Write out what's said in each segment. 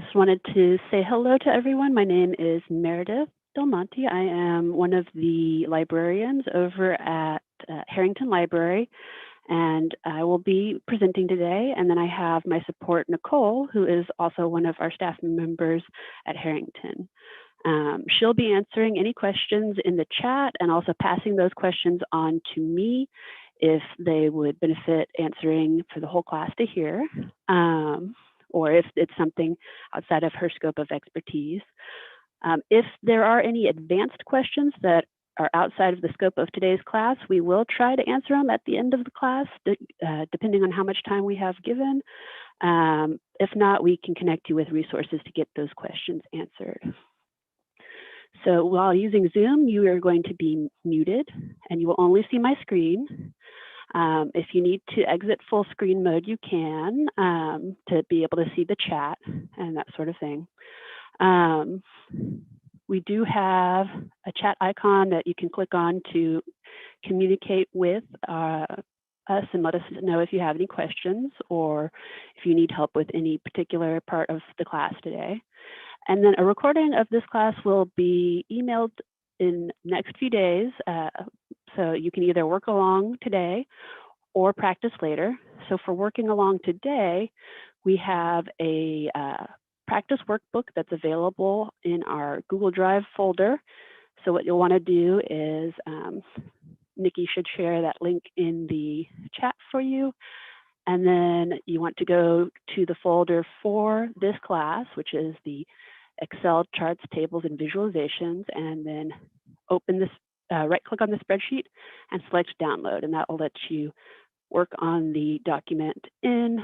Just wanted to say hello to everyone. My name is Meredith Del Monte. I am one of the librarians over at Harrington Library, and I will be presenting today. And then I have my support, Nicole, who is also one of our staff members at Harrington. She'll be answering any questions in the chat and also passing those questions on to me if they would benefit answering for the whole class to hear, or if it's something outside of her scope of expertise. If there are any advanced questions that are outside of the scope of today's class, we will try to answer them at the end of the class, depending on how much time we have given. If not, we can connect you with resources to get those questions answered. So while using Zoom, you are going to be muted and you will only see my screen. If you need to exit full screen mode, you can to be able to see the chat and that sort of thing. We do have a chat icon that you can click on to communicate with us and let us know if you have any questions or if you need help with any particular part of the class today. And then a recording of this class will be emailed in the next few days. So you can either work along today or practice later. So for working along today, we have a practice workbook that's available in our Google Drive folder. So what you'll want to do is, Nikki should share that link in the chat for you. And then you want to go to the folder for this class, which is the Excel charts, tables, and visualizations, and then open this, right-click on the spreadsheet and select download, and that will let you work on the document in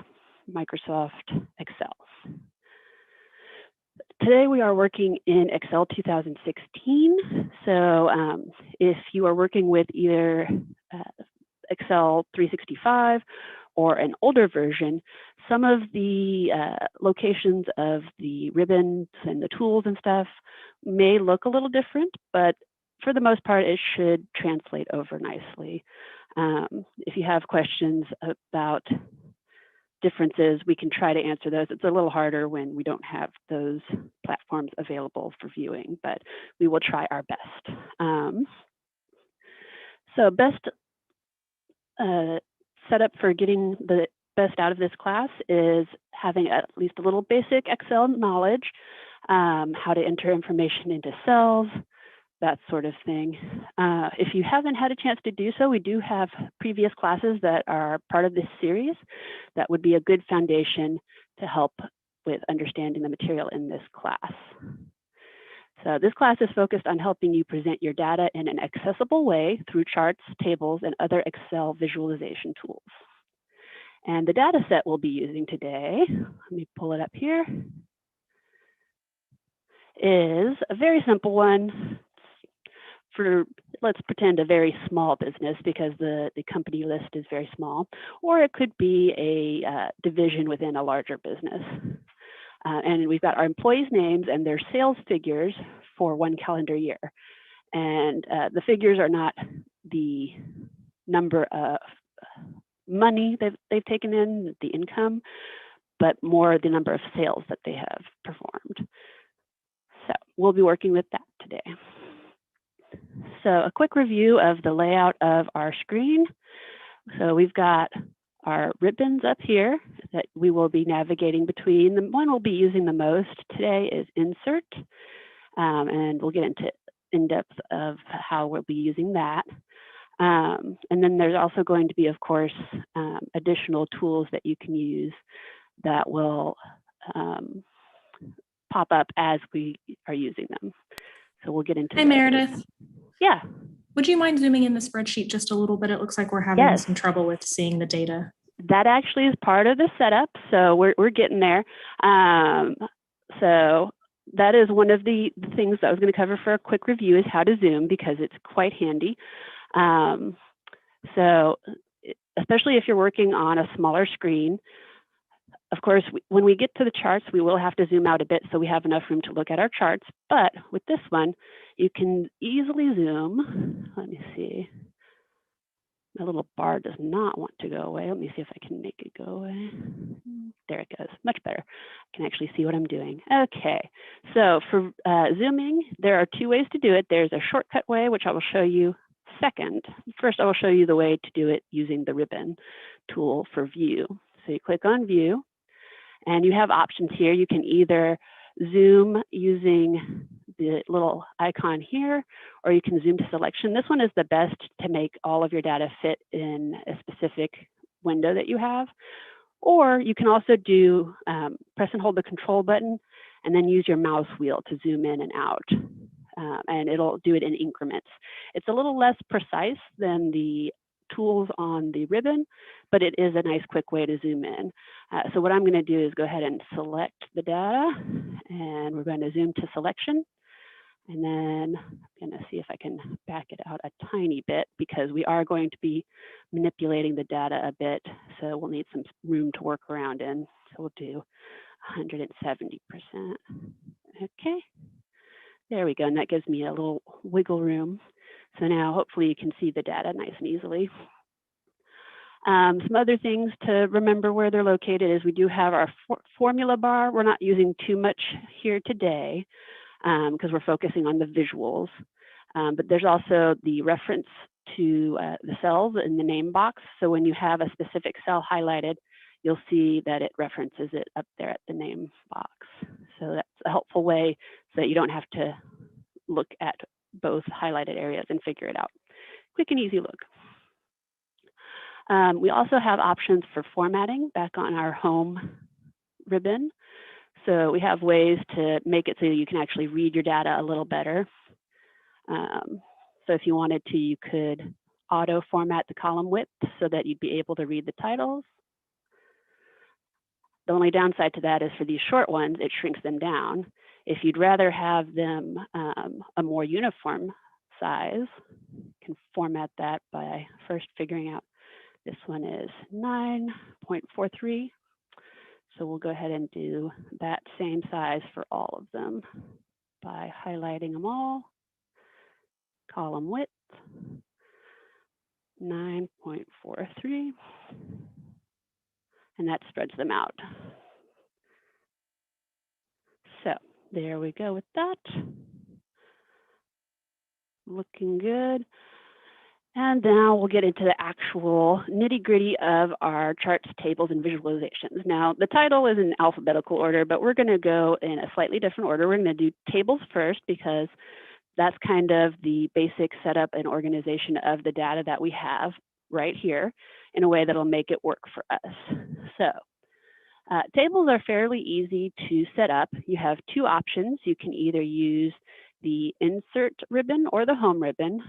Microsoft Excel. Today we are working in Excel 2016. So if you are working with either Excel 365 or an older version, some of the locations of the ribbons and the tools and stuff may look a little different, but for the most part, it should translate over nicely. If you have questions about differences, we can try to answer those. It's a little harder when we don't have those platforms available for viewing, but we will try our best. So best setup for getting the best out of this class is having at least a little basic Excel knowledge, how to enter information into cells, that sort of thing. If you haven't had a chance to do so, we do have previous classes that are part of this series that would be a good foundation to help with understanding the material in this class. So this class is focused on helping you present your data in an accessible way through charts, tables, and other Excel visualization tools. And the data set we'll be using today, let me pull it up here, is a very simple one for, let's pretend, a very small business because the company list is very small, or it could be a division within a larger business. And we've got our employees' names and their sales figures for one calendar year. And the figures are not the number of money that they've taken in, the income, but more the number of sales that they have performed. So we'll be working with that today. So a quick review of the layout of our screen. So we've got our ribbons up here that we will be navigating between. The one we'll be using the most today is insert, and we'll get into in-depth of how we'll be using that. And then there's also going to be, of course, additional tools that you can use that will pop up as we are using them. So we'll get into that. Hi, Meredith. Yeah. Would you mind zooming in the spreadsheet just a little bit? It looks like we're having some trouble with seeing the data. That actually is part of the setup, so we're getting there. So that is one of the things that I was going to cover for a quick review is how to zoom, because it's quite handy. So especially if you're working on a smaller screen, of course, when we get to the charts, we will have to zoom out a bit so we have enough room to look at our charts. But with this one, you can easily zoom. Let me see. My little bar does not want to go away. Let me see if I can make it go away. There it goes, much better. I can actually see what I'm doing. Okay, so for zooming, there are two ways to do it. There's a shortcut way, which I will show you second. First, I will show you the way to do it using the ribbon tool for view. So you click on view, and you have options here. You can either zoom using the little icon here, or you can zoom to selection. This one is the best to make all of your data fit in a specific window that you have. Or you can also do press and hold the control button and then use your mouse wheel to zoom in and out. And it'll do it in increments. It's a little less precise than the tools on the ribbon, but it is a nice quick way to zoom in. So what I'm going to do is go ahead and select the data, and we're going to zoom to selection. And then I'm going to see if I can back it out a tiny bit, because we are going to be manipulating the data a bit. So we'll need some room to work around in. So we'll do 170%. Okay. There we go, and that gives me a little wiggle room. So now hopefully you can see the data nice and easily. Some other things to remember where they're located is we do have our formula bar. We're not using too much here today because we're focusing on the visuals. But there's also the reference to the cells in the name box. So when you have a specific cell highlighted, you'll see that it references it up there at the name box. So that's a helpful way so that you don't have to look at both highlighted areas and figure it out. Quick and easy look. We also have options for formatting back on our home ribbon. So we have ways to make it so you can actually read your data a little better. So if you wanted to, you could auto format the column width so that you'd be able to read the titles. The only downside to that is for these short ones, it shrinks them down. If you'd rather have them a more uniform size, you can format that by first figuring out this one is 9.43. So we'll go ahead and do that same size for all of them by highlighting them all. Column width, 9.43. And that spreads them out. So there we go with that. Looking good. And now we'll get into the actual nitty-gritty of our charts, tables, and visualizations. Now, the title is in alphabetical order, but we're going to go in a slightly different order. We're going to do tables first because that's kind of the basic setup and organization of the data that we have right here in a way that'll make it work for us. So tables are fairly easy to set up. You have two options. You can either use the insert ribbon or the home ribbon.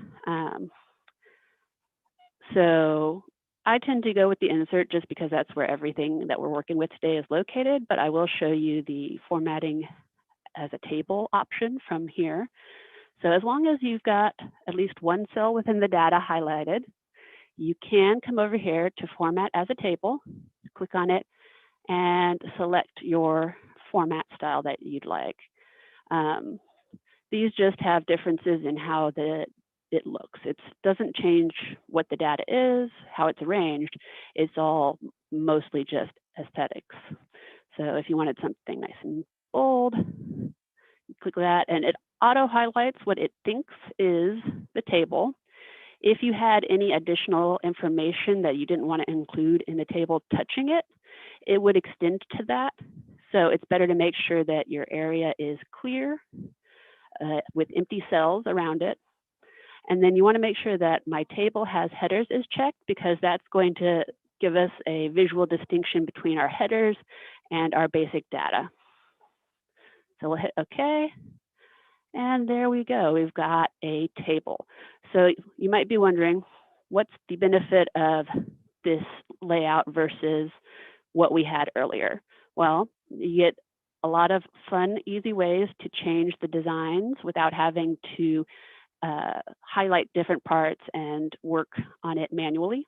So I tend to go with the insert just because that's where everything that we're working with today is located, but I will show you the formatting as a table option from here. So as long as you've got at least one cell within the data highlighted, you can come over here to format as a table, click on it, and select your format style that you'd like. These just have differences in how it looks. It doesn't change what the data is, how it's arranged. It's all mostly just aesthetics. So if you wanted something nice and bold, you click that, and it auto highlights what it thinks is the table. If you had any additional information that you didn't want to include in the table touching it, it would extend to that. So it's better to make sure that your area is clear with empty cells around it. And then you want to make sure that my table has headers is checked, because that's going to give us a visual distinction between our headers and our basic data. So we'll hit OK. And there we go. We've got a table. So you might be wondering, what's the benefit of this layout versus what we had earlier? Well, you get a lot of fun, easy ways to change the designs without having to highlight different parts and work on it manually.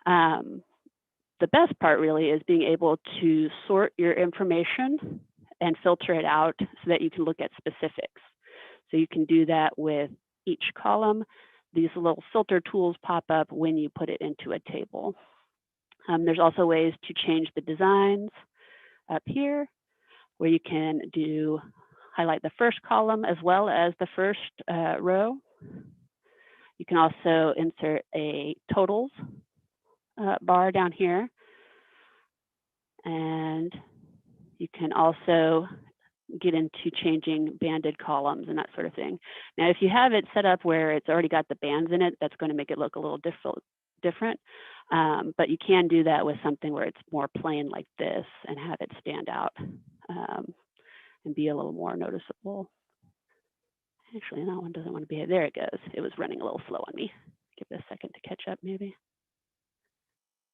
The best part really is being able to sort your information and filter it out so that you can look at specifics. So you can do that with each column. these little filter tools pop up when you put it into a table. There's also ways to change the designs up here, where you can highlight the first column as well as the first row. You can also insert a totals bar down here. And you can also get into changing banded columns and that sort of thing. Now, if you have it set up where it's already got the bands in it, that's going to make it look a little different. But you can do that with something where it's more plain like this and have it stand out and be a little more noticeable. Actually, that one doesn't want to be, there it goes. It was running a little slow on me. Give it a second to catch up, maybe.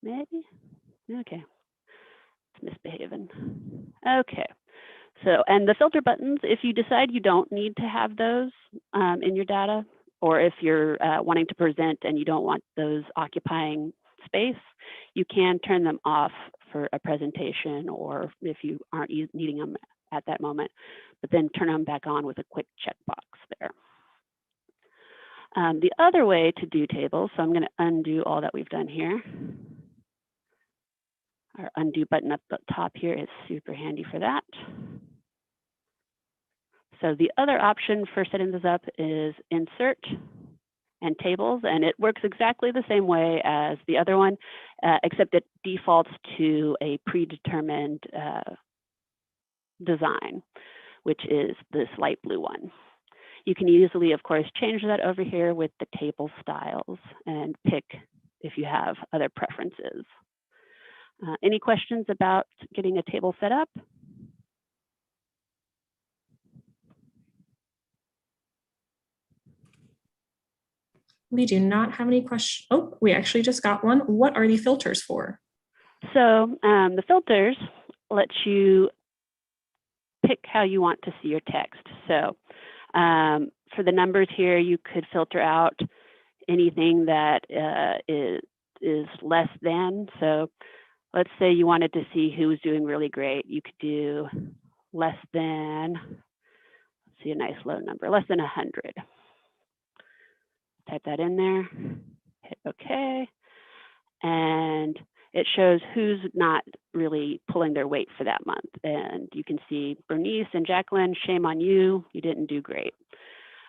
Maybe? Okay. It's misbehaving. Okay. So, and the filter buttons, if you decide you don't need to have those in your data, or if you're wanting to present and you don't want those occupying space, you can turn them off for a presentation, or if you aren't needing them at that moment, but then turn them back on with a quick checkbox there. The other way to do tables, so I'm going to undo all that we've done here. Our undo button up at the top here is super handy for that. So the other option for setting this up is insert and tables, and it works exactly the same way as the other one, except it defaults to a predetermined design, which is this light blue one. You can easily, of course, change that over here with the table styles and pick if you have other preferences. Any questions about getting a table set up? We do not have any questions. Oh, we actually just got one. What are the filters for? So the filters let you pick how you want to see your text. So for the numbers here, you could filter out anything that is less than. So let's say you wanted to see who was doing really great. You could do less than, let's see a nice low number, less than 100. Type that in there, hit OK. And it shows who's not really pulling their weight for that month. And you can see Bernice and Jacqueline, shame on you, you didn't do great.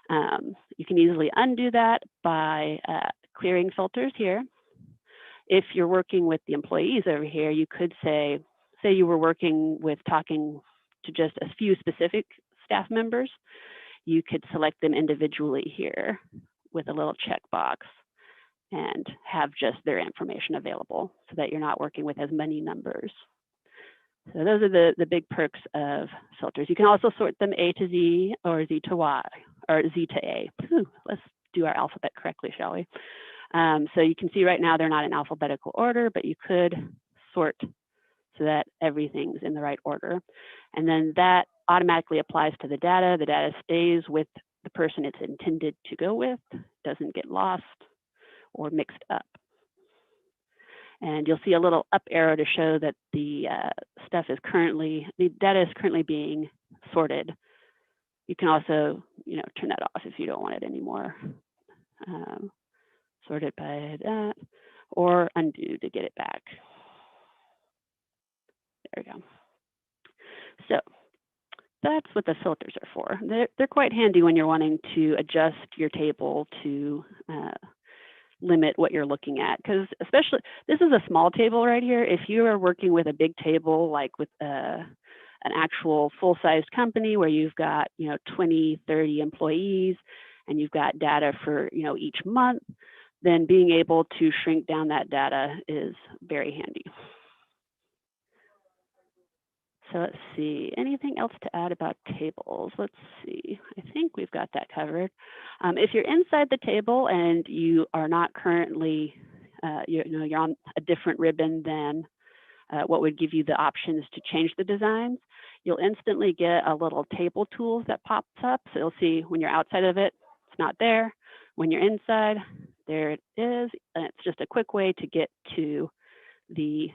You can easily undo that by clearing filters here. If you're working with the employees over here, you could say you were working with talking to just a few specific staff members, you could select them individually here with a little checkbox and have just their information available so that you're not working with as many numbers. So those are the big perks of filters. You can also sort them A to Z or Z to Y or Z to A. Let's do our alphabet correctly, shall we? So you can see right now they're not in alphabetical order, but you could sort so that everything's in the right order. And then that automatically applies to the data. The data stays with the person it's intended to go with, doesn't get lost or mixed up. And you'll see a little up arrow to show that the data is currently being sorted. You can also, turn that off if you don't want it anymore. Sort it by that, or undo to get it back. There we go. So that's what the filters are for. They're quite handy when you're wanting to adjust your table to limit what you're looking at, because especially this is a small table right here. If you are working with a big table, like with an actual full-sized company where you've got 20, 30 employees, and you've got data for each month, then being able to shrink down that data is very handy. So let's see, anything else to add about tables? Let's see, I think we've got that covered. If you're inside the table and you are not currently, you're on a different ribbon than what would give you the options to change the designs, you'll instantly get a little table tools that pops up. So you'll see when you're outside of it, it's not there. When you're inside, there it is. And it's just a quick way to get to the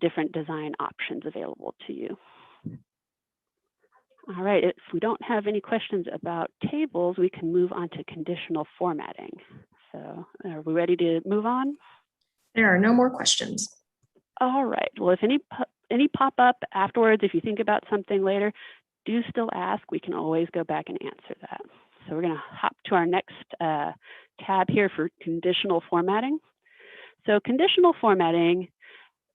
different design options available to you. All right, if we don't have any questions about tables, we can move on to conditional formatting. So are we ready to move on? There are no more questions. All right, well, if any pop up afterwards, if you think about something later, do still ask. We can always go back and answer that. So we're gonna hop to our next tab here for conditional formatting. So conditional formatting,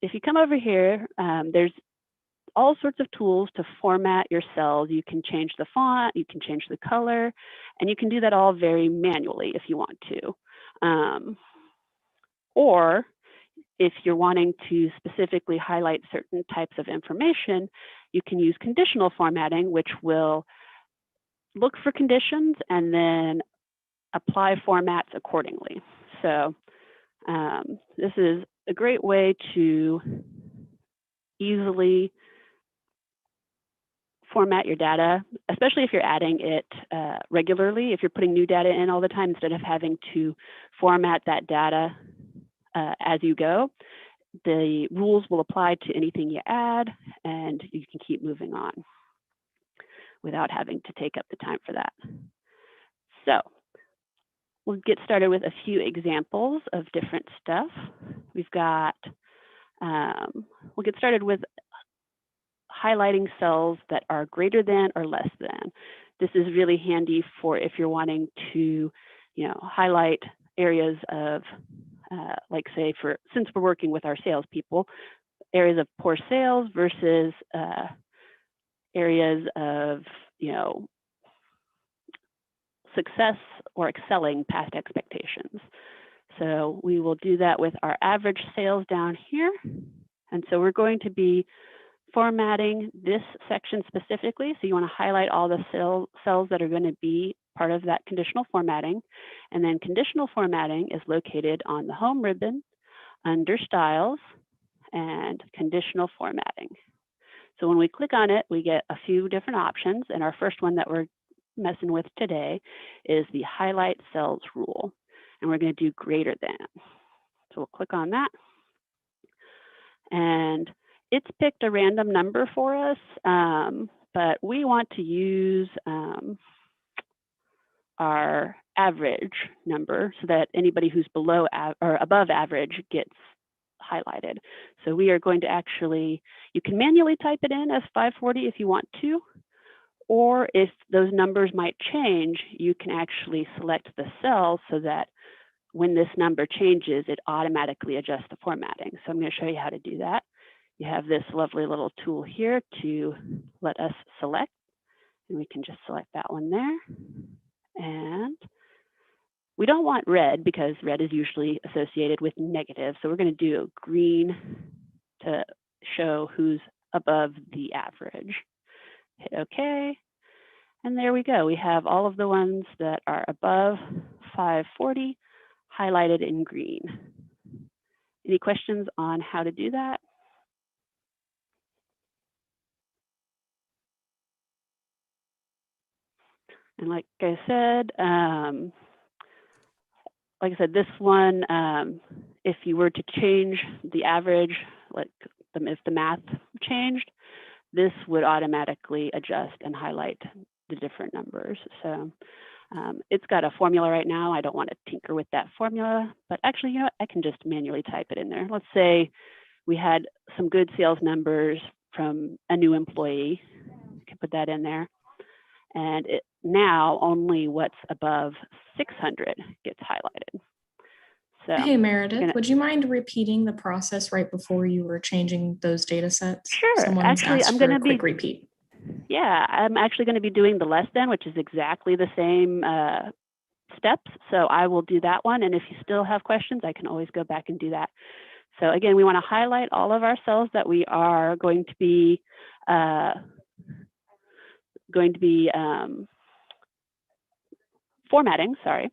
if you come over here, there's all sorts of tools to format your cells. You can change the font, you can change the color, and you can do that all very manually if you want to. Or if you're wanting to specifically highlight certain types of information, you can use conditional formatting, which will look for conditions and then apply formats accordingly. So this is a great way to easily format your data, especially if you're adding it regularly. If you're putting new data in all the time, instead of having to format that data as you go, the rules will apply to anything you add, and you can keep moving on without having to take up the time for that. So we'll get started with a few examples of different stuff. We've got, we'll get started with highlighting cells that are greater than or less than. This is really handy for if you're wanting to, highlight areas of, like say since we're working with our salespeople, areas of poor sales versus areas of, success or excelling past expectations. So we will do that with our average sales down here. And so we're going to be formatting this section specifically. So you want to highlight all the cells that are going to be part of that conditional formatting. And then conditional formatting is located on the home ribbon under styles and conditional formatting. So when we click on it, we get a few different options. And our first one that we're messing with today is the highlight cells rule. And we're going to do greater than. So we'll click on that. And it's picked a random number for us, but we want to use our average number so that anybody who's below or above average gets highlighted. So we are going to actually, you can manually type it in as 540 if you want to, or if those numbers might change, you can actually select the cell so that when this number changes, it automatically adjusts the formatting. So I'm going to show you how to do that. You have this lovely little tool here to let us select, and we can just select that one there. And we don't want red because red is usually associated with negative. So we're going to do green to show who's above the average. Hit OK. And there we go. We have all of the ones that are above 540 highlighted in green. Any questions on how to do that? And like I said, this one, if you were to change the average, like if the math changed, this would automatically adjust and highlight the different numbers. So it's got a formula right now. I don't want to tinker with that formula, but actually, I can just manually type it in there. Let's say we had some good sales numbers from a new employee. I can put that in there. And now only what's above 600 gets highlighted. So, hey, Meredith, would you mind repeating the process right before you were changing those data sets? Sure. Someone's actually, asked I'm for going a to quick repeat. Yeah, I'm actually going to be doing the less than, which is exactly the same steps. So I will do that one. And if you still have questions, I can always go back and do that. So again, we want to highlight all of our cells that we are going to be formatting, sorry.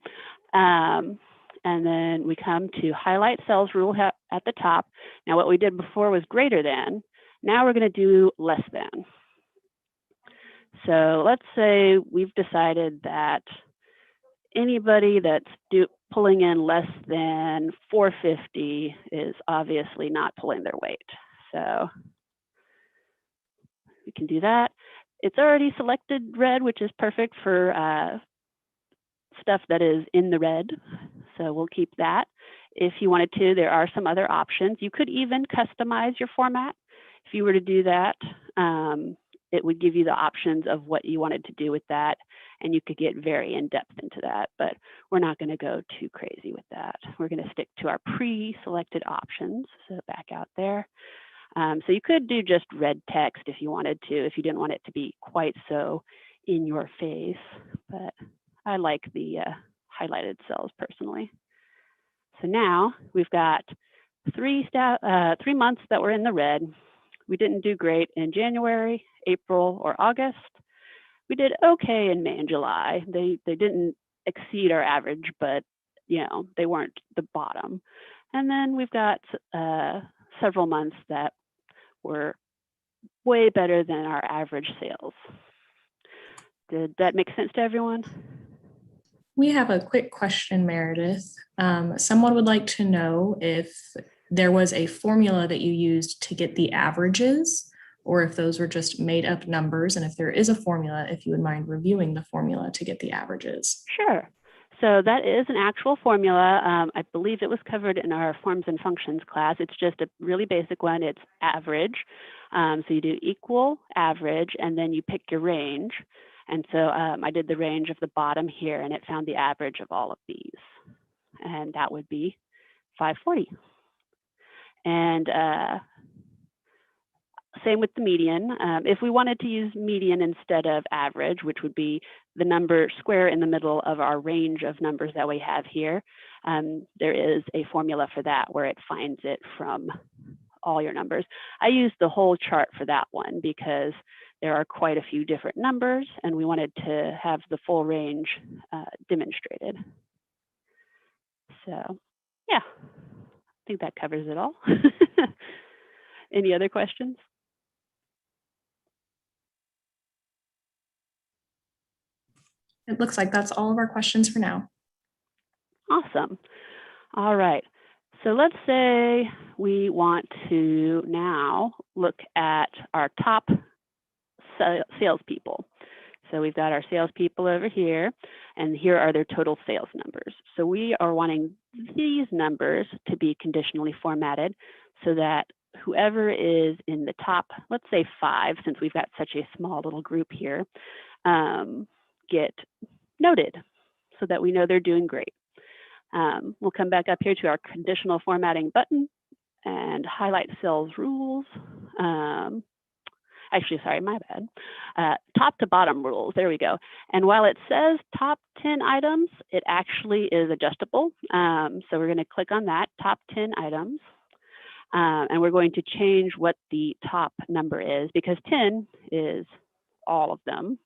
And then we come to highlight cells rule at the top. Now what we did before was greater than. Now we're going to do less than. So let's say we've decided that anybody that's pulling in less than 450 is obviously not pulling their weight. So we can do that. it's already selected red, which is perfect for stuff that is in the red. So we'll keep that. If you wanted to, there are some other options. You could even customize your format. If you were to do that, it would give you the options of what you wanted to do with that, and you could get very in-depth into that, but we're not going to go too crazy with that. We're going to stick to our pre-selected options, so back out there. So you could do just red text if you wanted to, if you didn't want it to be quite so in your face, but I like the highlighted cells personally. So now we've got 3 months that were in the red. We didn't do great in January, April, or August. We did okay in May and July. They didn't exceed our average, but they weren't the bottom. And then we've got several months that were way better than our average sales. Did that make sense to everyone? We have a quick question, Meredith. Someone would like to know if there was a formula that you used to get the averages, or if those were just made up numbers. And if there is a formula, if you would mind reviewing the formula to get the averages. Sure. So that is an actual formula. I believe it was covered in our forms and functions class. It's just a really basic one. It's average. So you do equal, average, and then you pick your range. And so I did the range of the bottom here, and it found the average of all of these. And that would be 540. And same with the median. If we wanted to use median instead of average, which would be the number square in the middle of our range of numbers that we have here, there is a formula for that where it finds it from all your numbers. I used the whole chart for that one because there are quite a few different numbers and we wanted to have the full range demonstrated. So yeah, I think that covers it all. Any other questions? It looks like that's all of our questions for now. Awesome. All right. So let's say we want to now look at our top salespeople. So we've got our salespeople over here, and here are their total sales numbers. So we are wanting these numbers to be conditionally formatted so that whoever is in the top, let's say 5, since we've got such a small little group here, get noted so that we know they're doing great. We'll come back up here to our conditional formatting button and highlight sales rules. Actually, sorry, my bad. Top to bottom rules, there we go. And while it says top 10 items, it actually is adjustable. So we're gonna click on that, top 10 items. And we're going to change what the top number is because 10 is all of them.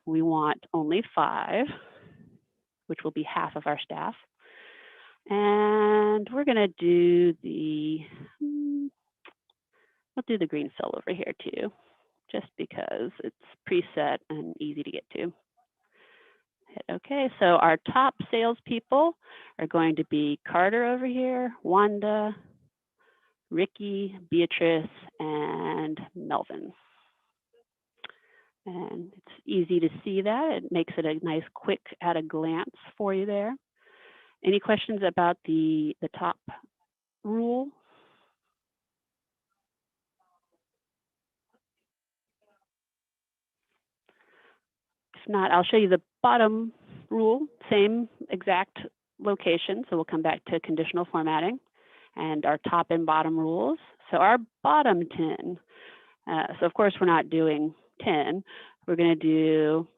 We want only 5, which will be half of our staff. And we're gonna do we'll do the green cell over here too, just because it's preset and easy to get to. Hit OK. So our top salespeople are going to be Carter over here, Wanda, Ricky, Beatrice, and Melvin. And it's easy to see that. It makes it a nice, quick at a glance for you there. Any questions about the top rule? If not, I'll show you the bottom rule, same exact location. So we'll come back to conditional formatting and our top and bottom rules. So our bottom 10, so of course we're not doing 10. We're going to do,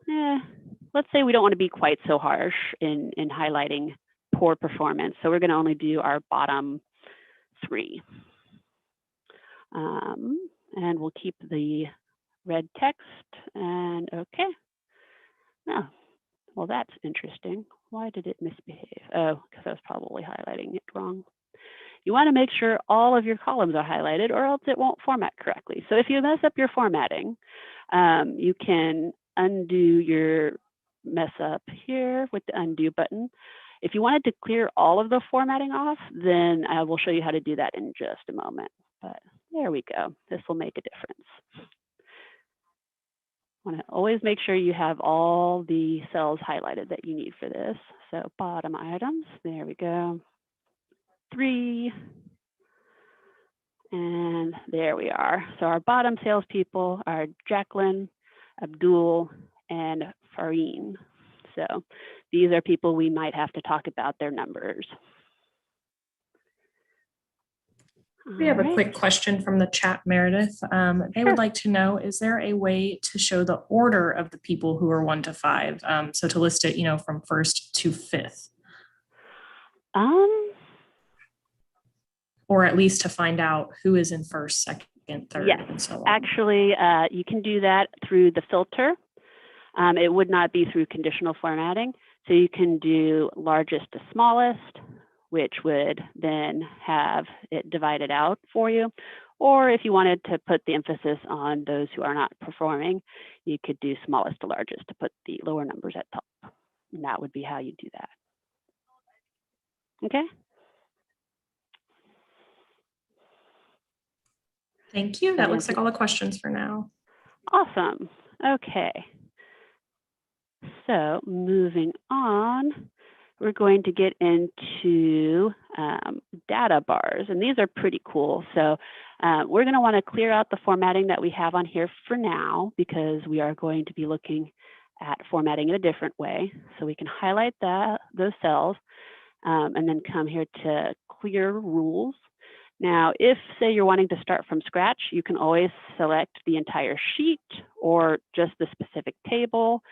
let's say we don't want to be quite so harsh in highlighting poor performance. So we're going to only do our bottom 3. And we'll keep the red text and OK. Oh, well, that's interesting. Why did it misbehave? Oh, because I was probably highlighting it wrong. You want to make sure all of your columns are highlighted or else it won't format correctly. So if you mess up your formatting, you can undo your mess up here with the undo button. If you wanted to clear all of the formatting off, then I will show you how to do that in just a moment. But there we go. This will make a difference. Want to always make sure you have all the cells highlighted that you need for this. So bottom items, there we go. 3, and there we are. So our bottom salespeople are Jacqueline, Abdul, and Farine. So these are people we might have to talk about their numbers. We have a quick question from the chat, Meredith. They would like to know, is there a way to show the order of the people who are 1 to 5? So to list it, from first to fifth. Or at least to find out who is in first, second, third, yes, and so on. Actually, you can do that through the filter. It would not be through conditional formatting. So you can do largest to smallest, which would then have it divided out for you. Or if you wanted to put the emphasis on those who are not performing, you could do smallest to largest to put the lower numbers at top. And that would be how you do that. Okay? Thank you. That looks like all the questions for now. Awesome. Okay. So moving on, we're going to get into data bars, and these are pretty cool. So we're going to want to clear out the formatting that we have on here for now, because we are going to be looking at formatting in a different way. So we can highlight those cells and then come here to clear rules. Now, if say you're wanting to start from scratch, you can always select the entire sheet or just the specific table.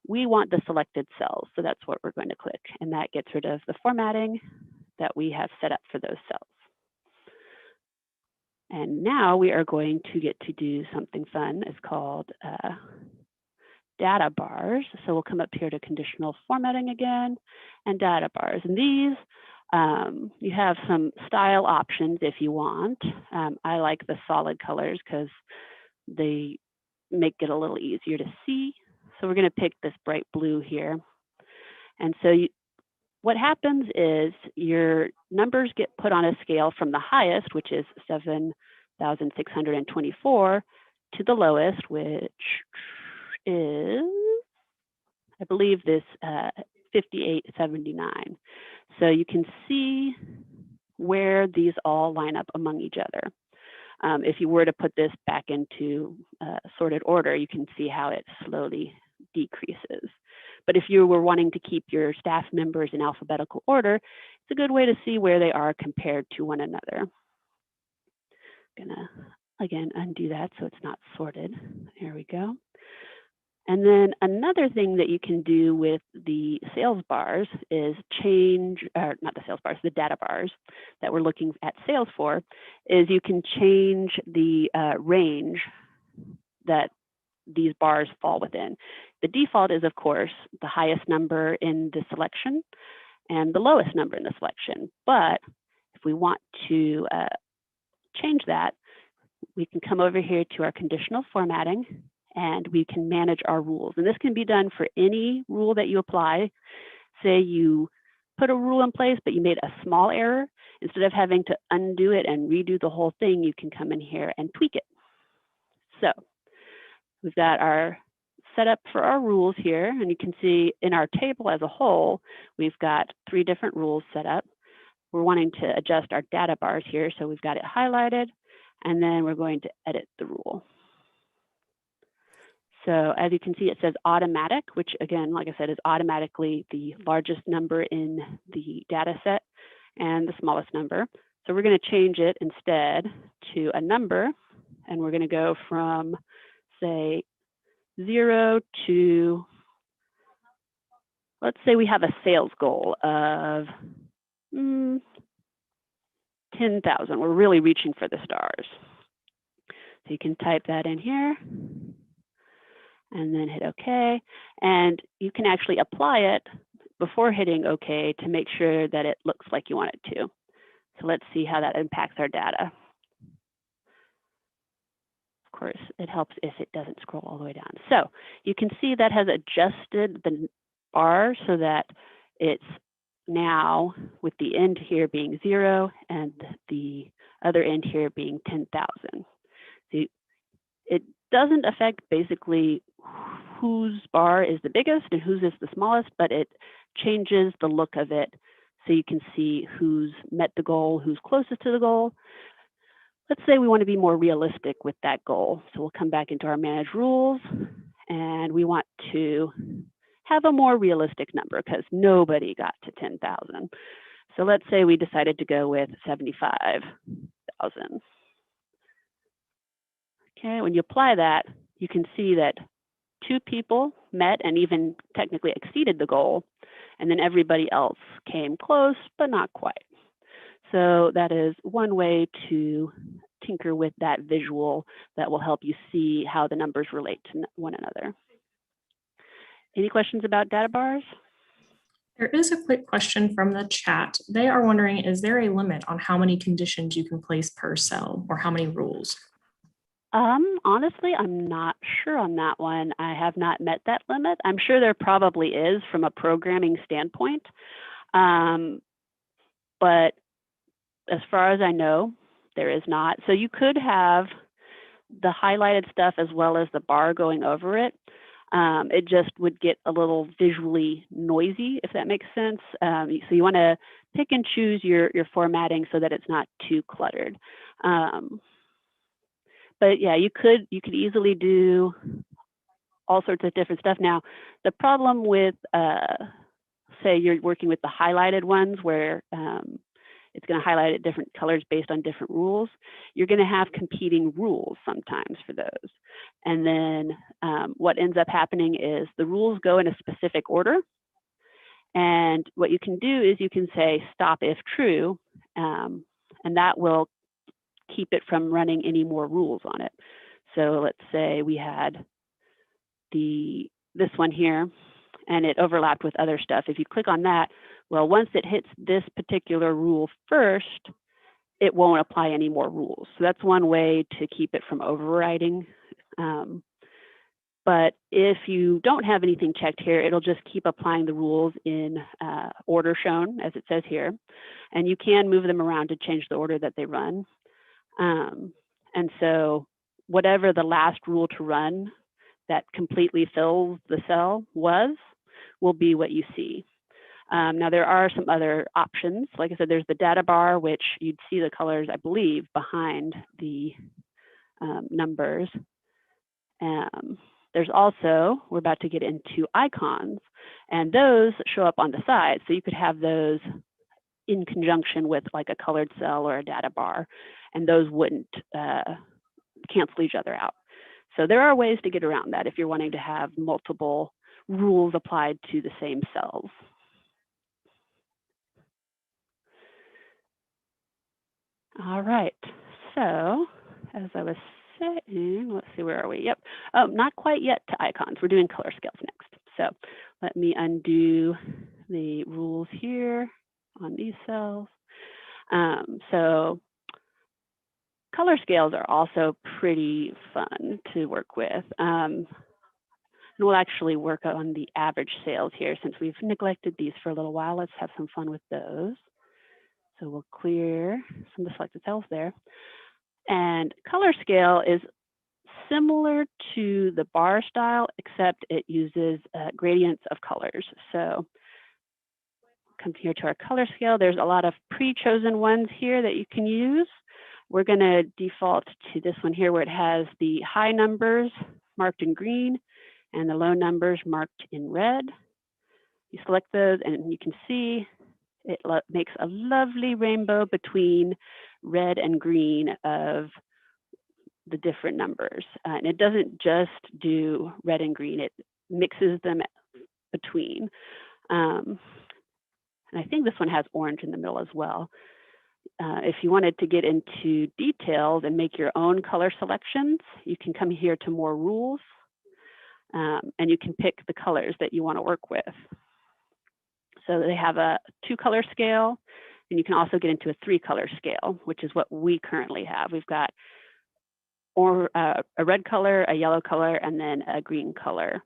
We want the selected cells, so that's what we're going to click, and that gets rid of the formatting that we have set up for those cells. And now we are going to get to do something fun. It's called data bars. So we'll come up here to conditional formatting again, and data bars. And these, you have some style options if you want. I like the solid colors because they make it a little easier to see. So we're going to pick this bright blue here. And so what happens is your numbers get put on a scale from the highest, which is 7,624, to the lowest, which is, I believe, this 5879. So you can see where these all line up among each other. If you were to put this back into sorted order, you can see how it slowly decreases. But if you were wanting to keep your staff members in alphabetical order, it's a good way to see where they are compared to one another. I'm gonna, again, undo that so it's not sorted. There we go. And then another thing that you can do with the sales bars is change, or not the sales bars, the data bars that we're looking at sales for, is you can change the range that these bars fall within. The default is, of course, the highest number in the selection and the lowest number in the selection. But if we want to change that, we can come over here to our conditional formatting, and we can manage our rules. And this can be done for any rule that you apply. Say you put a rule in place, but you made a small error. Instead of having to undo it and redo the whole thing, you can come in here and tweak it. So we've got our setup for our rules here, and you can see in our table as a whole, we've got 3 different rules set up. We're wanting to adjust our data bars here, so we've got it highlighted, and then we're going to edit the rule. So as you can see, it says automatic, which again, like I said, is automatically the largest number in the data set and the smallest number. So we're going to change it instead to a number, and we're going to go from, say, 0 to, let's say we have a sales goal of 10,000. We're really reaching for the stars. So you can type that in here and then hit OK. And you can actually apply it before hitting OK to make sure that it looks like you want it to. So let's see how that impacts our data. Of course, it helps if it doesn't scroll all the way down. So you can see that has adjusted the bar so that it's now with the end here being 0 and the other end here being 10,000. So it doesn't affect basically whose bar is the biggest and whose is the smallest, but it changes the look of it so you can see who's met the goal, who's closest to the goal. Let's say we want to be more realistic with that goal. So we'll come back into our manage rules and we want to have a more realistic number because nobody got to 10,000. So let's say we decided to go with 75,000. Okay, when you apply that, you can see that 2 people met and even technically exceeded the goal, and then everybody else came close, but not quite. So that is one way to tinker with that visual that will help you see how the numbers relate to one another. Any questions about data bars? There is a quick question from the chat. They are wondering, is there a limit on how many conditions you can place per cell or how many rules? Honestly, I'm not sure on that one. I have not met that limit. I'm sure there probably is from a programming standpoint. But as far as I know, there is not. So you could have the highlighted stuff as well as the bar going over it. It just would get a little visually noisy, if that makes sense. So you want to pick and choose your formatting so that it's not too cluttered. But yeah, you could easily do all sorts of different stuff. Now, the problem with, say you're working with the highlighted ones where it's going to highlight it different colors based on different rules, you're going to have competing rules sometimes for those. And then what ends up happening is the rules go in a specific order. And what you can do is you can say stop if true, and that will keep it from running any more rules on it. So let's say we had this one here and it overlapped with other stuff. If you click on that, well, once it hits this particular rule first, it won't apply any more rules. So that's one way to keep it from overriding. But if you don't have anything checked here, it'll just keep applying the rules in order shown, as it says here. And you can move them around to change the order that they run. And so whatever the last rule to run that completely fills the cell will be what you see. Now there are some other options. Like I said, there's the data bar, which you'd see the colors, I believe, behind the numbers. There's also, we're about to get into icons, and those show up on the side. So you could have those in conjunction with like a colored cell or a data bar, and those wouldn't cancel each other out. So there are ways to get around that if you're wanting to have multiple rules applied to the same cells. All right, so as I was saying, let's see, where are we? Yep, oh, not quite yet to icons. We're doing color scales next. So let me undo the rules here on these cells. So color scales are also pretty fun to work with. And we'll actually work on the average sales here since we've neglected these for a little while. Let's have some fun with those. So we'll clear some of the selected cells there. And color scale is similar to the bar style, except it uses gradients of colors. So come here to our color scale. There's a lot of pre-chosen ones here that you can use. We're going to default to this one here where it has the high numbers marked in green and the low numbers marked in red. You select those and you can see it makes a lovely rainbow between red and green of the different numbers. And it doesn't just do red and green, it mixes them between. And I think this one has orange in the middle as well. If you wanted to get into details and make your own color selections, you can come here to more rules, and you can pick the colors that you want to work with. So they have a 2-color scale, and you can also get into a 3-color scale, which is what we currently have. We've got a red color, a yellow color, and then a green color.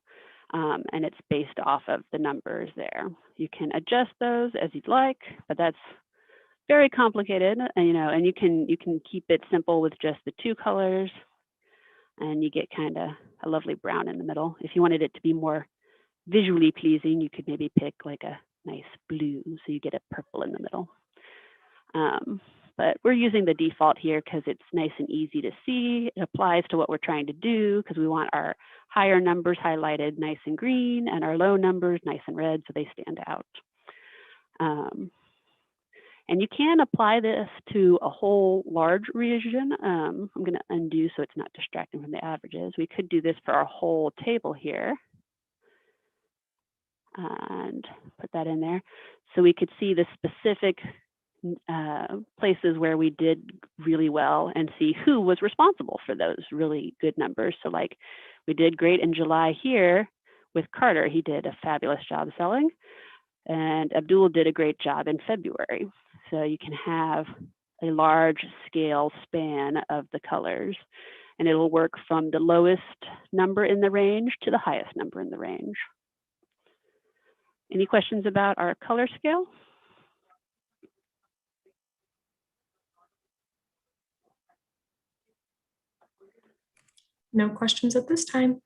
And it's based off of the numbers there. You can adjust those as you'd like, but that's very complicated, and you can keep it simple with just the 2 colors. and you get kind of a lovely brown in the middle. If you wanted it to be more visually pleasing, you could maybe pick like a nice blue, so you get a purple in the middle. But we're using the default here because it's nice and easy to see. It applies to what we're trying to do because we want our higher numbers highlighted nice and green and our low numbers nice and red so they stand out. And you can apply this to a whole large region. I'm going to undo so it's not distracting from the averages. We could do this for our whole table here and put that in there so we could see the specific places where we did really well and see who was responsible for those really good numbers. So like we did great in July here with Carter. He did a fabulous job selling, and Abdul did a great job in February. So you can have a large scale span of the colors, and it'll work from the lowest number in the range to the highest number in the range. Any questions about our color scale? No questions at this time.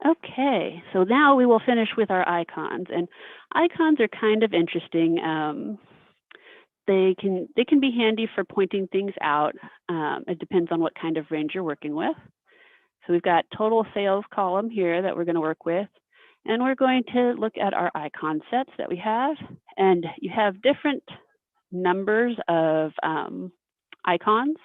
Okay, so now we will finish with our icons, and icons are kind of interesting. They can be handy for pointing things out. It depends on what kind of range you're working with. So we've got total sales column here that we're going to work with, and we're going to look at our icon sets that we have, and you have different numbers of icons.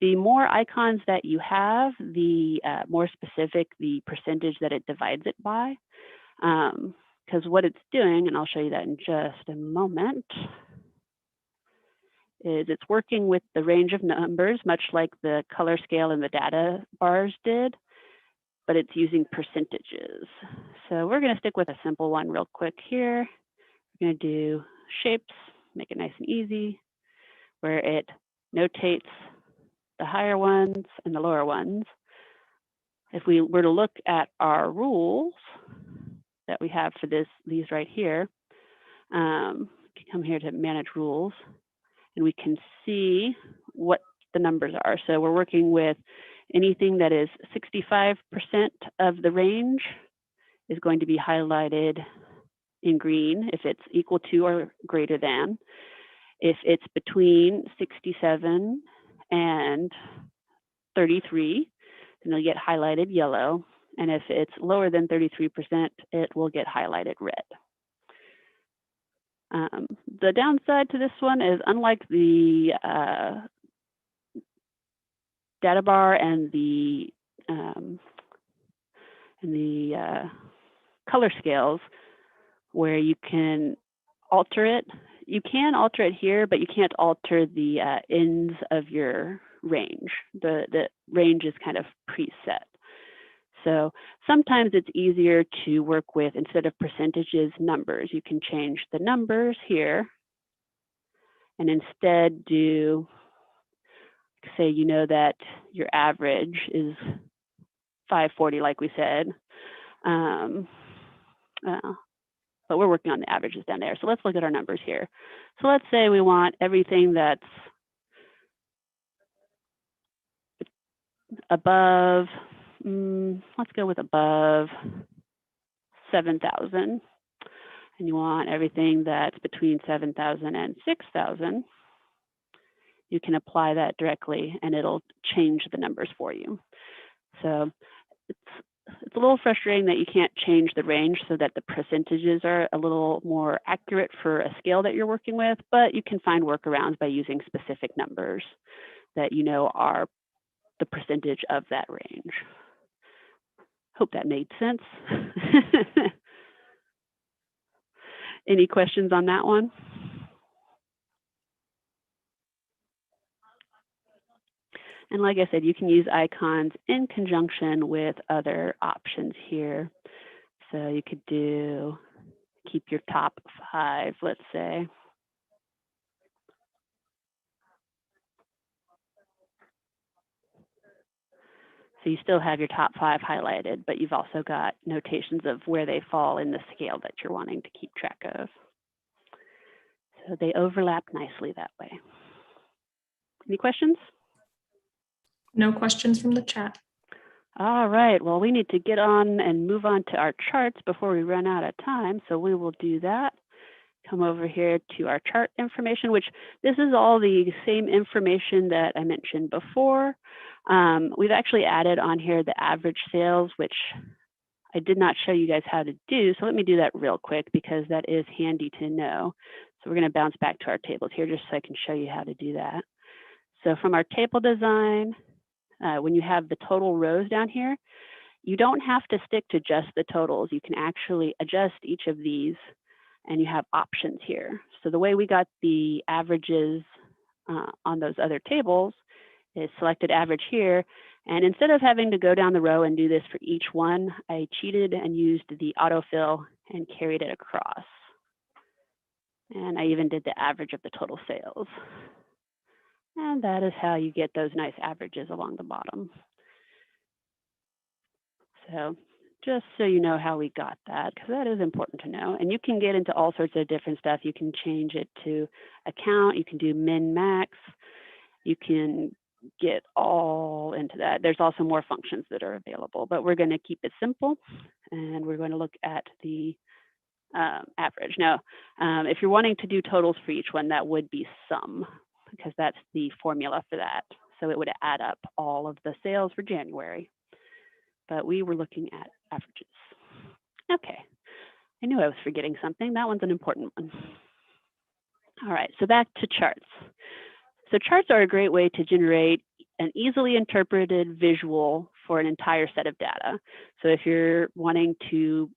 The more icons that you have, the more specific the percentage that it divides it by. Because what it's doing, and I'll show you that in just a moment, is it's working with the range of numbers, much like the color scale and the data bars did, but it's using percentages. So we're going to stick with a simple one real quick here. We're going to do shapes, make it nice and easy, where it notates the higher ones and the lower ones. If we were to look at our rules that we have for these right here, come here to manage rules, and we can see what the numbers are. So we're working with anything that is 65% of the range is going to be highlighted in green if it's equal to or greater than. If it's between 67 and 33, then it'll get highlighted yellow. And if it's lower than 33%, it will get highlighted red. The downside to this one is, unlike the data bar and the color scales, where you can alter it, you can alter it here, but you can't alter the ends of your range. The range is kind of preset. So sometimes it's easier to work with, instead of percentages, numbers. You can change the numbers here and instead do, say, you know that your average is 540, like we said. But we're working on the averages down there. So let's look at our numbers here. So let's say we want everything that's above, let's go with above 7,000. And you want everything that's between 7,000 and 6,000. You can apply that directly and it'll change the numbers for you. So it's a little frustrating that you can't change the range so that the percentages are a little more accurate for a scale that you're working with, but you can find workarounds by using specific numbers that you know are the percentage of that range. Hope that made sense. Any questions on that one? And like I said, you can use icons in conjunction with other options here. So you could do, keep your top 5, let's say. So you still have your top 5 highlighted, but you've also got notations of where they fall in the scale that you're wanting to keep track of. So they overlap nicely that way. Any questions? No questions from the chat. All right, well, we need to get on and move on to our charts before we run out of time, so we will do that. Come over here to our chart information, which this is all the same information that I mentioned before. We've actually added on here the average sales, which I did not show you guys how to do, so let me do that real quick because that is handy to know. So we're going to bounce back to our tables here just so I can show you how to do that. So from our table design, when you have the total rows down here, you don't have to stick to just the totals. You can actually adjust each of these and you have options here. So the way we got the averages on those other tables is selected average here. And instead of having to go down the row and do this for each one, I cheated and used the autofill and carried it across. And I even did the average of the total sales. And that is how you get those nice averages along the bottom. So just so you know how we got that, because that is important to know. And you can get into all sorts of different stuff. You can change it to account, you can do min max, you can get all into that. There's also more functions that are available, but we're going to keep it simple and we're going to look at the average. Now, if you're wanting to do totals for each one, that would be sum because that's the formula for that. So it would add up all of the sales for January. But we were looking at averages. Okay, I knew I was forgetting something. That one's an important one. All right, so back to charts. So charts are a great way to generate an easily interpreted visual for an entire set of data. So if you're wanting to,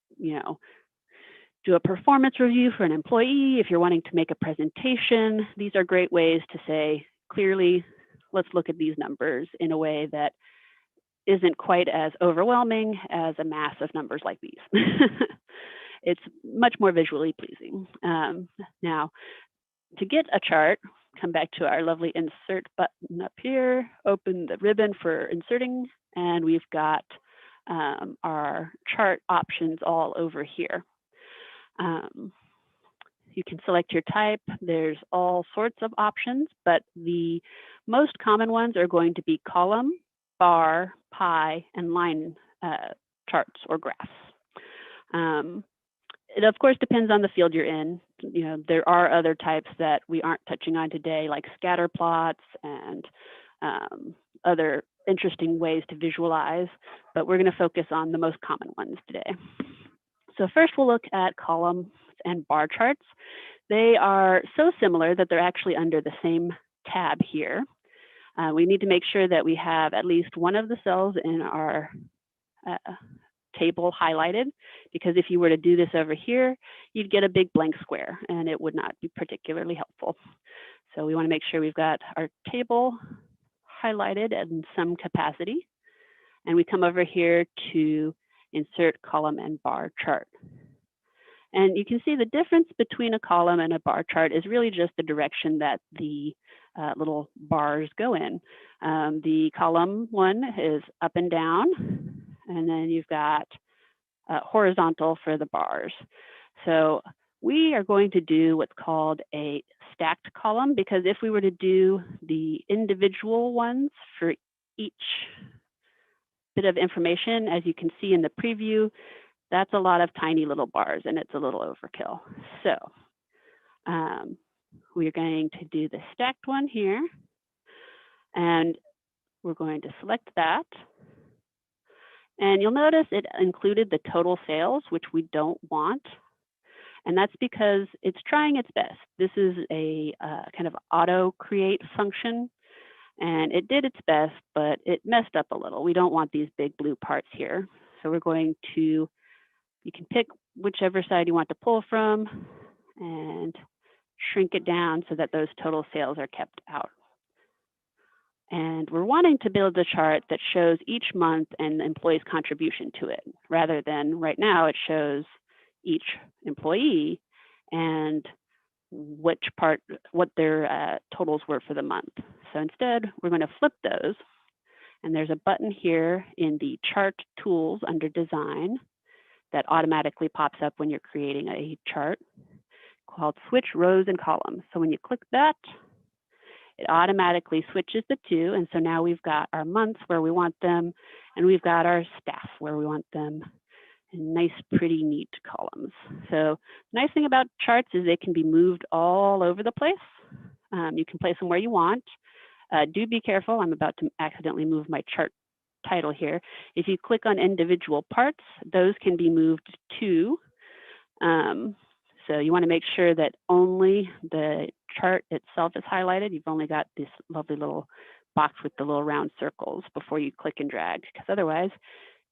do a performance review for an employee, if you're wanting to make a presentation, these are great ways to say clearly, let's look at these numbers in a way that isn't quite as overwhelming as a mass of numbers like these. It's much more visually pleasing. Now, to get a chart, come back to our lovely insert button up here, open the ribbon for inserting, and we've got our chart options all over here. You can select your type. There's all sorts of options, but the most common ones are going to be column, bar, pie, and line charts or graphs. It of course depends on the field you're in. There are other types that we aren't touching on today, like scatter plots and other interesting ways to visualize, but we're going to focus on the most common ones today. So first we'll look at column and bar charts. They are so similar that they're actually under the same tab here. We need to make sure that we have at least one of the cells in our table highlighted, because if you were to do this over here, you'd get a big blank square and it would not be particularly helpful. So we want to make sure we've got our table highlighted in some capacity. And we come over here to insert column and bar chart. And you can see the difference between a column and a bar chart is really just the direction that the little bars go in. The column one is up and down, and then you've got horizontal for the bars. So we are going to do what's called a stacked column, because if we were to do the individual ones for each bit of information, as you can see in the preview, that's a lot of tiny little bars and it's a little overkill. So we're going to do the stacked one here, and we're going to select that. And you'll notice it included the total sales, which we don't want. And that's because it's trying its best. This is a kind of auto create function, and it did its best, but it messed up a little. We don't want these big blue parts here. So we're going to, you can pick whichever side you want to pull from and shrink it down so that those total sales are kept out. And we're wanting to build a chart that shows each month and the employee's contribution to it, rather than right now it shows each employee and what their totals were for the month. So instead, we're going to flip those. And there's a button here in the chart tools under design that automatically pops up when you're creating a chart called switch rows and columns. So when you click that, it automatically switches the two. And so now we've got our months where we want them, and we've got our staff where we want them in nice, pretty, neat columns. So the nice thing about charts is they can be moved all over the place. You can place them where you want. Do be careful. I'm about to accidentally move my chart title here. If you click on individual parts, those can be moved too. So you want to make sure that only the chart itself is highlighted. You've only got this lovely little box with the little round circles before you click and drag, because otherwise